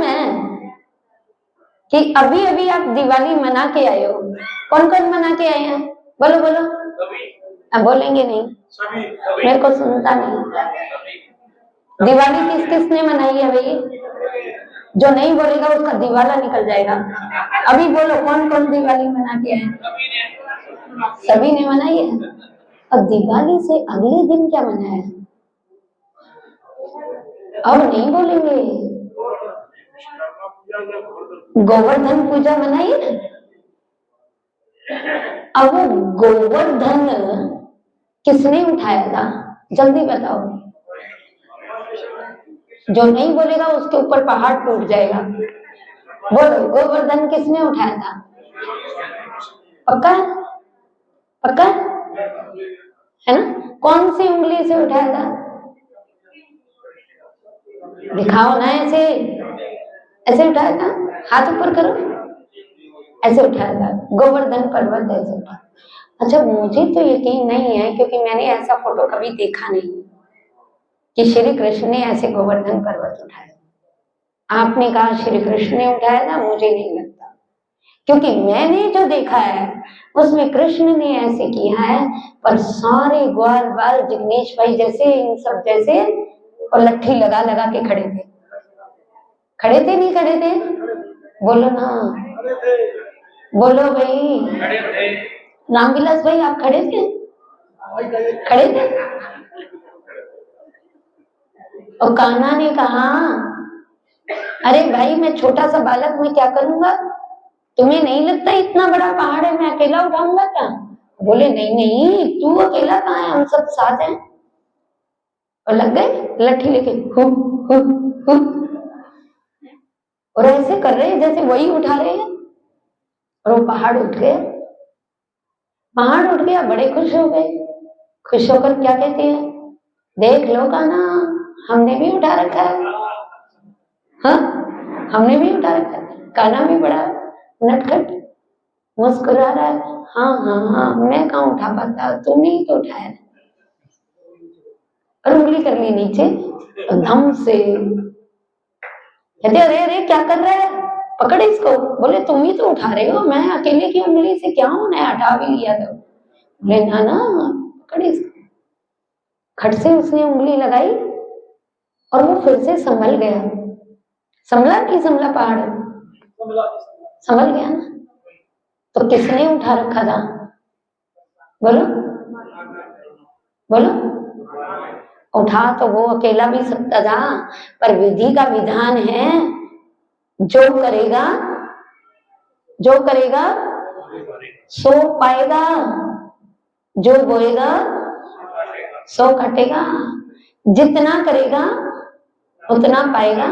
है कि अभी अभी आप दिवाली मना के आए हो। कौन कौन मना के आए हैं? बोलो बोलो। अब बोलेंगे नहीं, मेरे को सुनता नहीं। दिवाली किस किस ने मनाई है भाई? जो नहीं बोलेगा उसका दिवाला निकल जाएगा। अभी बोलो, कौन कौन दिवाली मना के आए? सभी ने मनाई है। अब दिवाली से अगले दिन क्या मनाया? अब नहीं बोलेंगे। गोवर्धन पूजा मनाई है। अब वो गोवर्धन किसने उठाया था? जल्दी बताओ। जो नहीं बोलेगा उसके ऊपर पहाड़ टूट जाएगा। बोलो, गोवर्धन किसने उठाया था? पक्का? पक्का है ना? कौन सी उंगली से उठाया था? दिखाओ ना। ऐसे उठाया था। हाथ ऊपर करो। ऐसे उठाया था गोवर्धन पर्वत, ऐसे उठाया। अच्छा, मुझे तो यकीन नहीं है क्योंकि मैंने ऐसा फोटो कभी देखा नहीं कि श्री कृष्ण ने ऐसे गोवर्धन पर्वत उठाया। आपने कहा श्री कृष्ण ने उठाया था, मुझे नहीं लगता, क्योंकि मैंने जो देखा है उसमें कृष्ण ने ऐसे किया है, पर सारे ग्वाल बाल जिग्नेश भाई जैसे, इन सब जैसे, और लट्ठी लगा लगा के खड़े थे। खड़े थे नहीं खड़े थे? बोलो ना, बोलो भाई। रामविलास भाई आप खड़े थे? खड़े थे। और कान्हा ने कहा अरे भाई मैं छोटा सा बालक, मैं क्या करूंगा? तुम्हें नहीं लगता इतना बड़ा पहाड़ है मैं अकेला उठाऊंगा क्या? बोले नहीं नहीं, तू अकेला कहाँ है, हम सब साथ हैं। और लग गए लट्ठी लेके हु, हु, हु। और ऐसे कर रहे हैं जैसे वही उठा रहे हैं। और वो पहाड़ उठ गया। पहाड़ उठ गया, बड़े खुश हो गए। खुश होकर क्या कहते हैं? देख लो कान्हा, हमने भी उठा रखा है। हाँ, हमने भी उठा रखा है। कान्हा भी बड़ा नटखट मुस्कुरा रहा है। हाँ हाँ हाँ, मैं कहाँ उठा पाता, तुमने ही तो उठाया। और उंगली कर ली नीचे धम से। कहते अरे अरे क्या कर रहा है, पकड़ इसको। बोले तुम ही तो उठा रहे हो, मैं अकेले की उंगली से क्या हूं, मैं हटा भी लिया था। बोले ना ना, पकड़ इसको। खट से उसने उंगली लगाई और वो फिर से संभल गया। संभला नहीं संभला? पहाड़ संभल गया ना। तो किसने उठा रखा था? बोलो बोलो। उठा तो वो अकेला भी सकता था, पर विधि का विधान है, जो करेगा सो पाएगा, जो बोएगा सो कटेगा, जितना करेगा उतना पाएगा,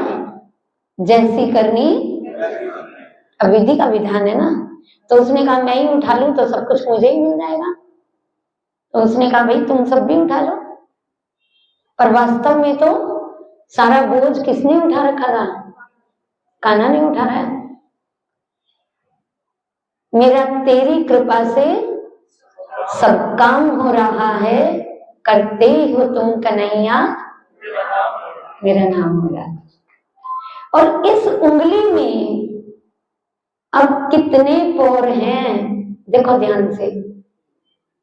जैसी करनी। अब विधि का विधान है ना, तो उसने कहा मैं ही उठा लूं तो सब कुछ मुझे ही मिल जाएगा। तो उसने कहा भाई तुम सब भी उठा लो, पर वास्तव में तो सारा बोझ किसने उठा रखा था? कान्हा ने उठा रहा है। मेरा तेरी कृपा से सब काम हो रहा है, करते हो तुम कन्हैया मेरा नाम हो रहा है। और इस उंगली में अब कितने पोर हैं, देखो ध्यान से,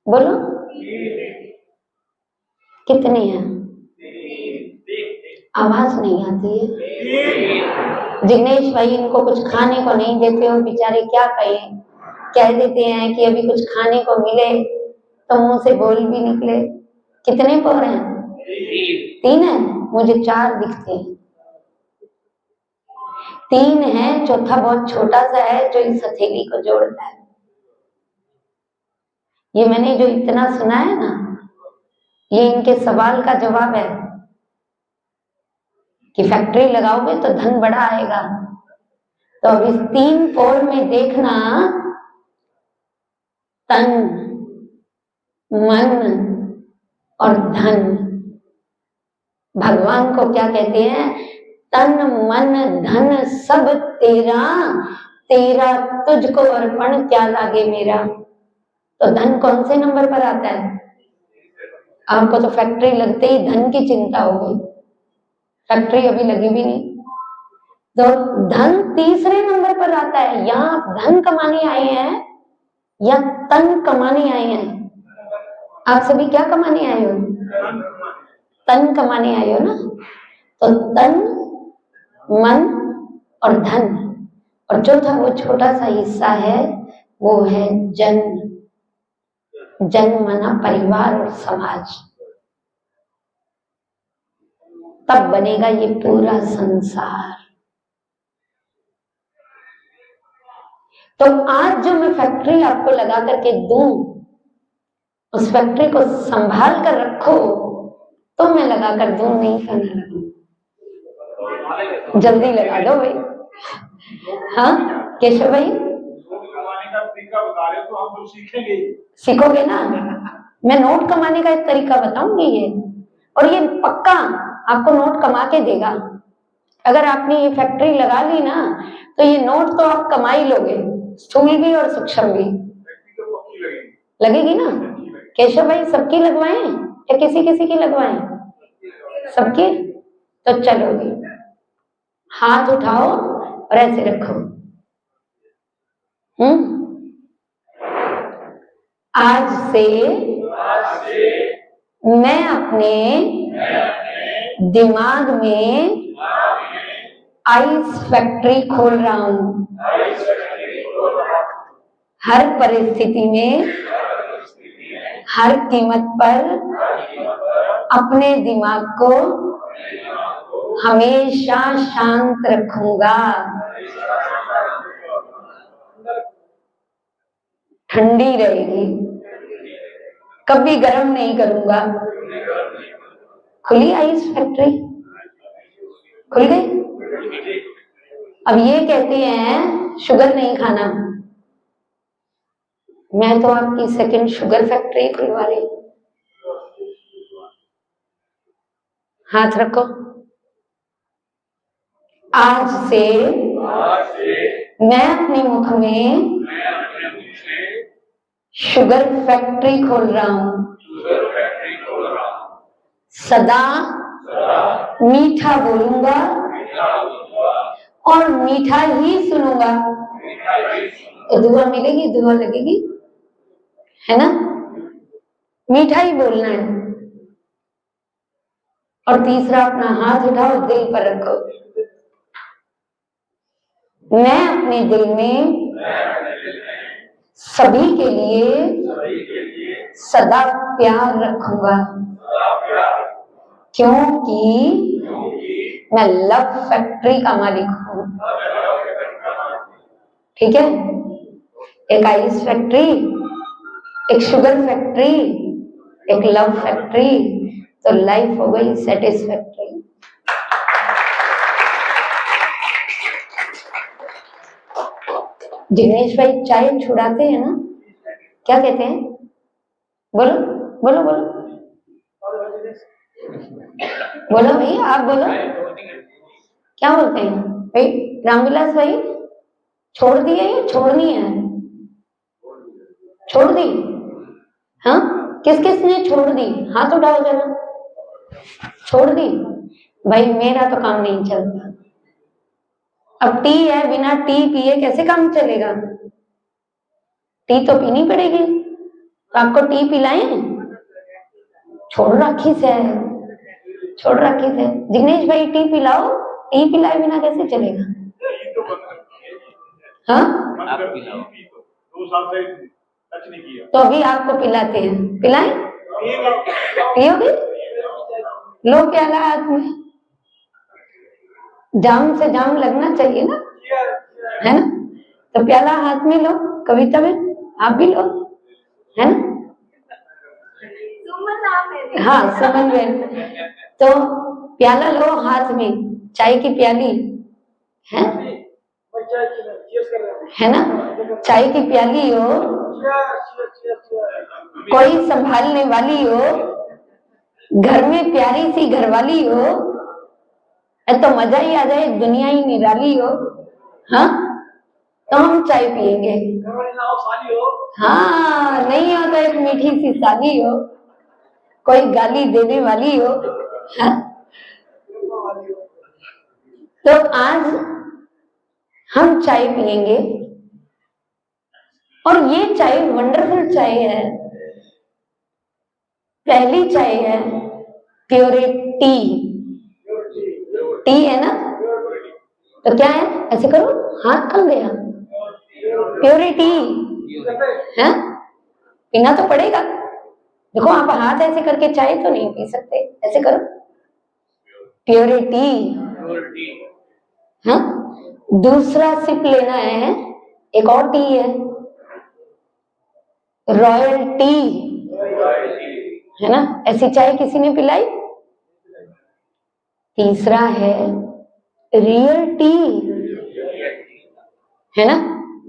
बोलो कितने हैं? आवाज नहीं आती है। जिग्नेश भाई इनको कुछ खाने को नहीं देते हो, बेचारे क्या कहें, कह देते हैं कि अभी कुछ खाने को मिले तो मुंह से बोल भी निकले। कितने पोर हैं? 3 है, मुझे 4 दिखते हैं। 3 है, चौथा बहुत छोटा सा है जो इस हथेली को जोड़ता है। ये मैंने जो इतना सुना है ना, ये इनके सवाल का जवाब है कि फैक्ट्री लगाओगे तो धन बड़ा आएगा। तो अब इस 3 पोर में देखना, तन, मन और धन। भगवान को क्या कहते हैं? तन मन धन सब तेरा, तेरा तुझको अर्पण क्या लागे मेरा। तो धन कौन से नंबर पर आता है? आपको तो फैक्ट्री लगते ही धन की चिंता हो गई, फैक्ट्री अभी लगी भी नहीं। तो धन तीसरे नंबर पर आता है। यहाँ आप धन कमाने आए हैं या तन कमाने आए हैं? आप सभी क्या कमाने आए हो? तन कमाने आए हो ना। तो तन, मन और धन, और चौथा वो छोटा सा हिस्सा है, वो है जन। जन मना परिवार और समाज। तब बनेगा ये पूरा संसार। तो आज जो मैं फैक्ट्री आपको लगा करके दूं, उस फैक्ट्री को संभाल कर रखो, तो मैं लगा कर दूं, नहीं तो ना लगूं। जल्दी लगा दो भाई। हाँ केशव भाई, तो हम तो सीखेंगे, सीखोगे ना। मैं नोट कमाने का एक तरीका बताऊंगी ये, और ये पक्का आपको नोट कमा के देगा। अगर आपने ये फैक्ट्री लगा ली ना, तो ये नोट तो आप कमा ही लोगे, स्थूल भी और सूक्ष्म भी। लगेगी ना केशव भाई? सबकी लगवाएं या किसी किसी की लगवाएं? सबकी। तो चलो जी, हाथ उठाओ और ऐसे रखो। आज से मैं अपने दिमाग में आइस फैक्ट्री खोल रहा हूं। हर परिस्थिति में, हर कीमत पर अपने दिमाग को हमेशा शांत रखूंगा। ठंडी रहेगी, कभी गर्म नहीं करूंगा। खुली आइस फैक्ट्री, खुल गई। अब ये कहते हैं शुगर नहीं खाना, मैं तो आपकी सेकंड शुगर फैक्ट्री खुलवा रही। हाथ रखो। आज से मैं अपने मुख में शुगर फैक्ट्री खोल रहा हूं। सदा मीठा बोलूंगा और मीठा ही सुनूंगा। तो दुआ मिलेगी, दुआ लगेगी, है ना। मीठा ही बोलना है। और तीसरा, अपना हाथ उठाओ, दिल पर रखो। मैं अपने दिल में सभी के लिए सदा प्यार रखूंगा, क्योंकि मैं लव फैक्ट्री का मालिक हूं। ठीक है, एक आइस फैक्ट्री, एक शुगर फैक्ट्री, एक लव फैक्ट्री, तो लाइफ हो गई सेटिस्फैक्ट्री। जिग्नेश भाई चाय छुड़ाते हैं ना, क्या कहते हैं? बोलो बोलो बोलो बोलो भाई, आप बोलो, क्या बोलते हैं भाई? रामविलास भाई, छोड़ दिए या छोड़नी है? छोड़ दी? हाँ, किस किस ने छोड़ दी? हाथ उठाओ जरा। छोड़ दी भाई, मेरा तो काम नहीं चलता। अब टी है, बिना टी पिए कैसे काम चलेगा? टी तो पीनी पड़ेगी, तो आपको टी पिलाएं? छोड़ रखी से, छोड़ रखी से। जिग्नेश भाई टी पिलाओ, टी पिलाए बिना कैसे चलेगा? हाँ, 2 साल से टच नहीं किया, तो अभी आपको पिलाते हैं, पिलाएं? पियोगे? लो प्याला हाथ में, जाम से जाम लगना चाहिए ना, है ना? तो प्याला हाथ में लो, कविता में आप भी लो, है ना? हाँ, सुमन बहन, तो प्याला लो हाथ में, चाय की प्याली है ना? चाय की प्याली हो, कोई संभालने वाली हो, घर में प्यारी सी घरवाली हो, तो मजा ही आ जाए, दुनिया ही निराली हो। हाँ, तो हम चाय पियेंगे। हाँ, नहीं हो तो एक मीठी सी साली हो, कोई गाली देने वाली हो। हाँ? तो आज हम चाय पियेंगे, और ये चाय वंडरफुल चाय है। पहली चाय है प्योरिटी, टी है ना? तो क्या है? ऐसे करो, हाथ कल गया, प्योरिटी है, पीना तो पड़ेगा। देखो, आप हाथ ऐसे करके चाय तो नहीं पी सकते, ऐसे करो, प्योरिटी। हाँ, दूसरा सिप लेना है, एक और टी है, रॉयल्टी, है ना? ऐसी चाय किसी ने पिलाई? तीसरा है रियल टी, है ना?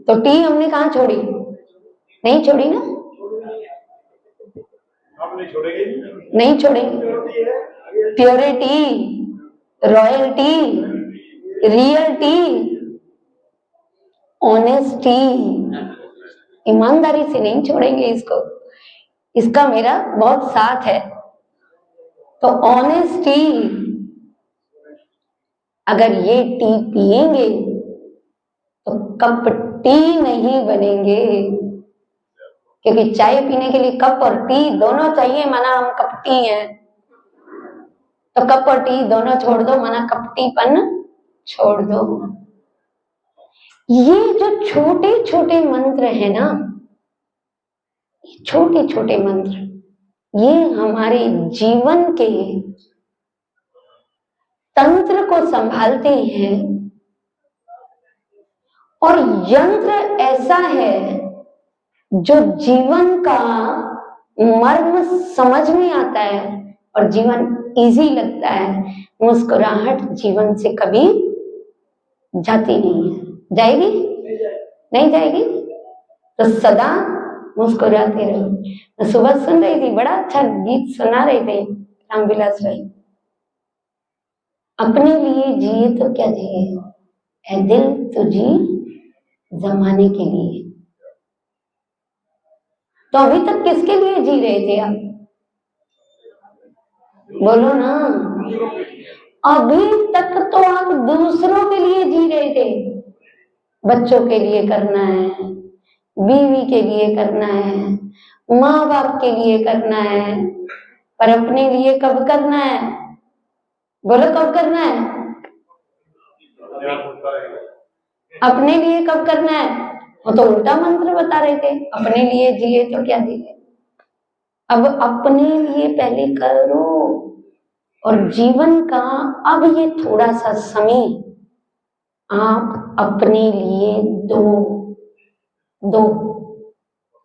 तो टी हमने कहाँ छोड़ी? नहीं छोड़ी ना? नहीं छोड़ेंगे। प्योरिटी, रॉयल्टी, रियलिटी, ऑनेस्टी, ईमानदारी से नहीं छोड़ेंगे इसको, इसका मेरा बहुत साथ है। तो ऑनेस्टी, अगर ये टी पिएंगे तो कपटी नहीं बनेंगे, क्योंकि चाय पीने के लिए कप और टी दोनों चाहिए, माना हम कपटी हैं। तो कप और टी दोनों छोड़ दो, माना कपटीपन छोड़ दो। ये जो छोटे छोटे मंत्र है ना, छोटे छोटे मंत्र, ये हमारे जीवन के तंत्र को संभालते हैं। और यंत्र ऐसा है जो जीवन का मर्म समझ में आता है और जीवन इजी लगता है। मुस्कुराहट जीवन से कभी जाती नहीं है। जाएगी? नहीं जाएगी? तो सदा मुस्कुराते रहो। मैं सुबह सुन रही थी, बड़ा अच्छा गीत सुना रहे थे रामविलास भाई, अपने लिए जिए तो क्या जिए, ऐ दिल तुझी जमाने के लिए। तो अभी तक किसके लिए जी रहे थे आप? बोलो ना। अभी तक तो आप दूसरों के लिए जी रहे थे। बच्चों के लिए करना है, बीवी के लिए करना है, माँ बाप के लिए करना है, पर अपने लिए कब करना है? बोलो, कब करना है? अपने लिए कब करना है? वो तो उल्टा मंत्र बता रहे थे, अपने लिए जिए तो क्या जिए। अब अपने लिए पहले करो, और जीवन का अब ये थोड़ा सा समय आप अपने लिए दो।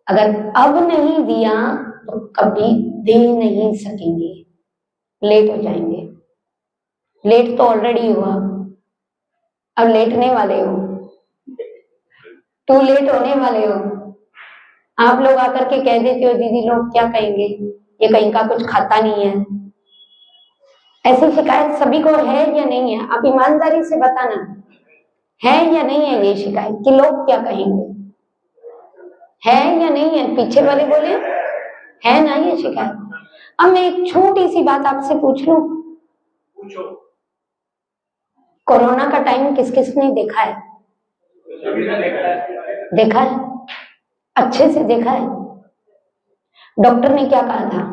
अगर अब नहीं दिया तो कभी दे नहीं सकेंगे, लेट हो जाएंगे। लेट तो ऑलरेडी हुआ, अब लेटने वाले हो, टू लेट होने वाले हो। आप लोग आकर के कह देते हो दीदी लोग क्या कहेंगे, ये कहीं का कुछ खाता नहीं है। ऐसी शिकायत सभी को है या नहीं है? आप ईमानदारी से बताना, है या नहीं है ये शिकायत कि लोग क्या कहेंगे? है या नहीं है? पीछे वाले बोले है ना ये शिकायत। अब मैं एक छोटी सी बात आपसे पूछ लूं, पूछो। कोरोना का टाइम किस किसने देखा है? देखा है, अच्छे से देखा है। डॉक्टर ने क्या कहा था?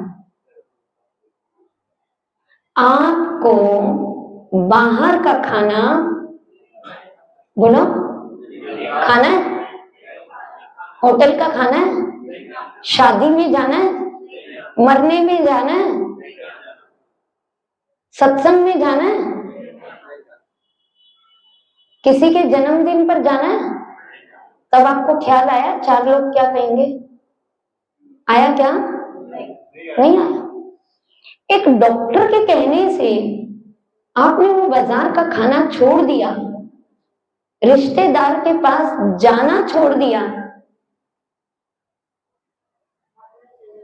आपको बाहर का खाना, बोलो, खाना है? होटल का खाना है? शादी में जाना है? मरने में जाना है? सत्संग में जाना है? किसी के जन्मदिन पर जाना है? तब आपको ख्याल आया चार लोग क्या कहेंगे? आया क्या? नहीं आया। एक डॉक्टर के कहने से आपने वो बाजार का खाना छोड़ दिया, रिश्तेदार के पास जाना छोड़ दिया,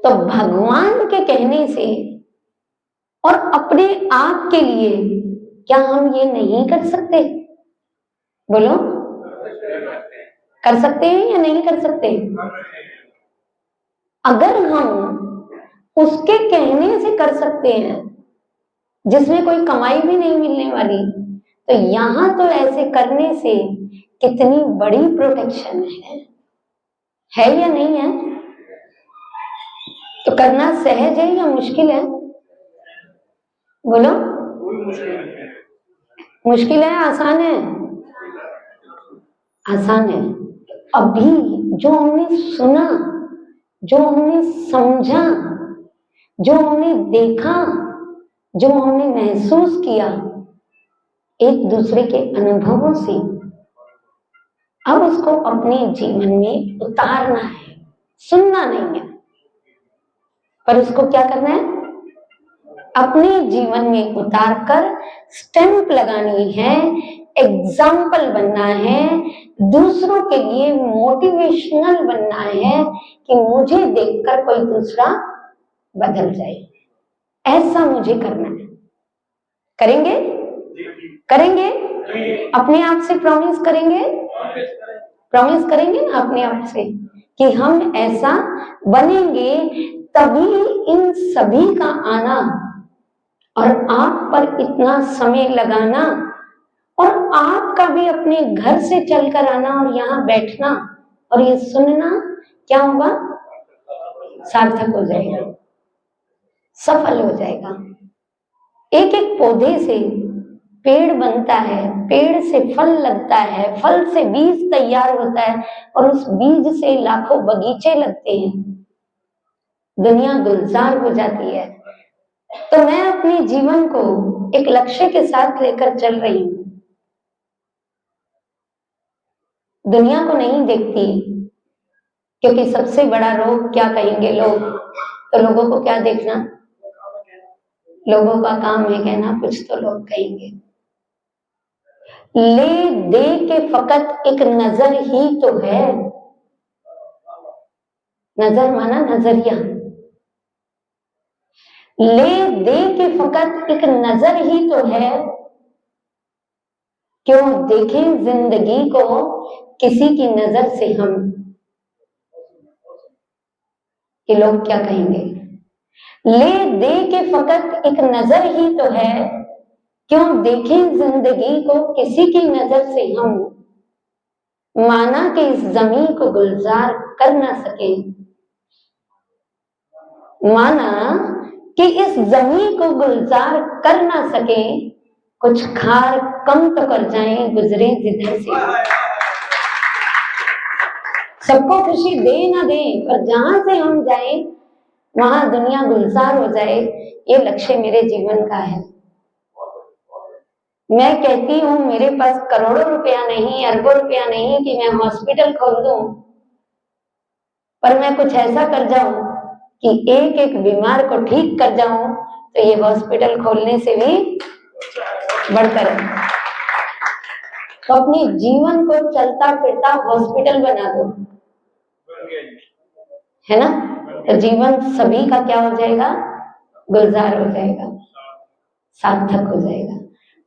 तो भगवान के कहने से और अपने आप के लिए क्या हम ये नहीं कर सकते? बोलो, कर सकते हैं या नहीं कर सकते? अगर हम उसके कहने से कर सकते हैं जिसमें कोई कमाई भी नहीं मिलने वाली, तो यहां तो ऐसे करने से कितनी बड़ी प्रोटेक्शन है या नहीं है? तो करना सहज है या मुश्किल है? बोलो, मुश्किल है आसान है? आसान है। अभी जो हमने सुना, जो हमने समझा, जो हमने देखा, जो हमने महसूस किया एक दूसरे के अनुभवों से, अब उसको अपने जीवन में उतारना है। सुनना नहीं है, पर उसको क्या करना है? अपने जीवन में उतार कर स्टैंप लगानी है, एग्जाम्पल बनना है, दूसरों के लिए मोटिवेशनल बनना है कि मुझे देखकर कोई दूसरा बदल जाए। ऐसा मुझे करना है। करेंगे? करेंगे? अपने आप से प्रॉमिस करेंगे? प्रॉमिस करेंगे ना अपने आप से कि हम ऐसा बनेंगे, तभी इन सभी का आना और आप पर इतना समय लगाना और आपका भी अपने घर से चलकर आना और यहाँ बैठना और ये सुनना क्या होगा? सार्थक हो जाएगा, सफल हो जाएगा। एक एक पौधे से पेड़ बनता है, पेड़ से फल लगता है, फल से बीज तैयार होता है और उस बीज से लाखों बगीचे लगते हैं, दुनिया गुलजार हो जाती है। तो मैं अपने जीवन को एक लक्ष्य के साथ लेकर चल रही हूं। दुनिया को नहीं देखती, क्योंकि सबसे बड़ा रोग क्या कहेंगे लोग, तो लोगों को क्या देखना? लोगों का काम है कहना कुछ तो लोग कहेंगे। ले दे के फकत एक नजर ही तो है। नजर माना नजरिया। ले दे के फकत एक नजर ही तो है, क्यों देखें जिंदगी को किसी की नजर से हम, कि लोग क्या कहेंगे। ले दे के फकत एक नजर ही तो है, क्यों देखें जिंदगी को किसी की नजर से हम, माना कि इस जमीन को गुलजार कर ना सके, माना कि इस जमीन को गुलजार कर ना सके, कुछ खार कम तो कर जाएं गुजरे जिधर से। सबको खुशी दे ना दे, पर जहां से हम जाएं वहां दुनिया गुलजार हो जाए, ये लक्ष्य मेरे जीवन का है। मैं कहती हूँ मेरे पास करोड़ों रुपया नहीं, अरबों रुपया नहीं कि मैं हॉस्पिटल खोल दूं, पर मैं कुछ ऐसा कर जाऊं कि एक एक बीमार को ठीक कर जाऊं, तो ये हॉस्पिटल खोलने से भी बढ़कर है। तो अपने जीवन को चलता फिरता हॉस्पिटल बना दो, है ना? तो जीवन सभी का क्या हो जाएगा? गुलजार हो जाएगा, सार्थक हो जाएगा।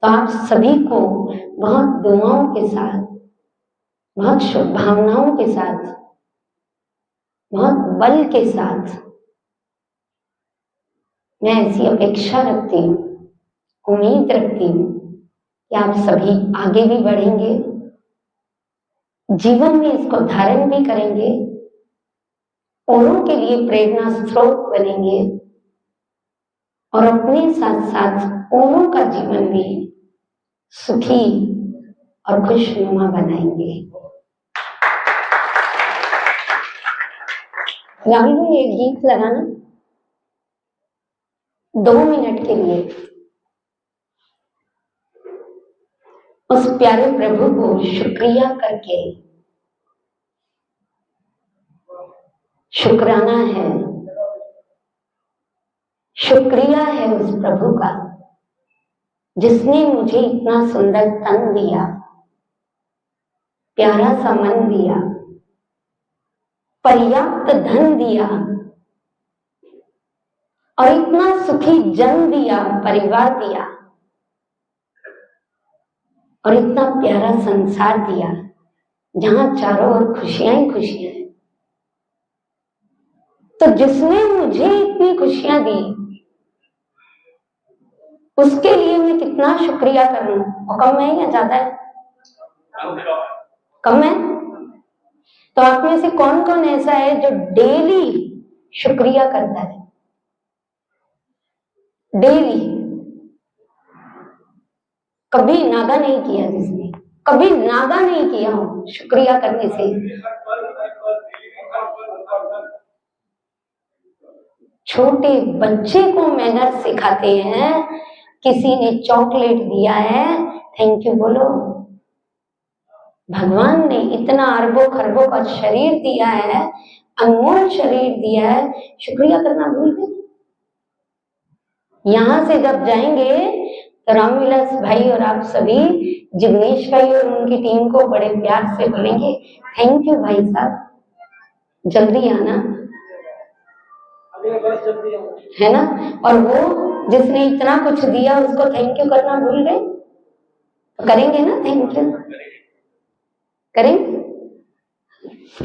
तो आप सभी को बहुत दुआओं के साथ, बहुत शुभकामनाओं के साथ, बहुत बल के साथ मैं ऐसी अपेक्षा रखती हूँ, उम्मीद रखती हूँ कि आप सभी आगे भी बढ़ेंगे, जीवन में इसको धारण भी करेंगे, औरों के लिए प्रेरणा स्रोत बनेंगे और अपने साथ साथ औरों का जीवन भी सुखी और खुशनुमा बनाएंगे। राहुल ये गीत लगाना 2 मिनट के लिए, उस प्यारे प्रभु को शुक्रिया करके, शुक्राना है, शुक्रिया है उस प्रभु का जिसने मुझे इतना सुंदर तन दिया, प्यारा सा मन दिया, पर्याप्त धन दिया और इतना सुखी जन दिया, परिवार दिया और इतना प्यारा संसार दिया जहां चारों ओर खुशियां ही खुशियां हैं। तो जिसने मुझे इतनी खुशियां दी उसके लिए मैं कितना शुक्रिया करूं? और कम है या ज्यादा है? कम है? तो आप में से कौन कौन ऐसा है जो डेली शुक्रिया करता है? डेली कभी नागा नहीं किया, जिसने कभी नागा नहीं किया हो शुक्रिया करने से। छोटे बच्चे को मैनर सिखाते हैं, किसी ने चॉकलेट दिया है थैंक यू बोलो। भगवान ने इतना अरबों खरबों का शरीर दिया है, अनमोल शरीर दिया है, शुक्रिया करना भूल गए। यहां से जब जाएंगे तो रामविलास भाई और आप सभी, जिग्नेश भाई और उनकी टीम को बड़े प्यार से बोलेंगे थैंक यू भाई साहब, जल्दी आना, है ना? और वो जिसने इतना कुछ दिया उसको थैंक यू करना भूल गए? तो करेंगे ना थैंक यू? करेंगे?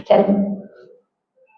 चलो।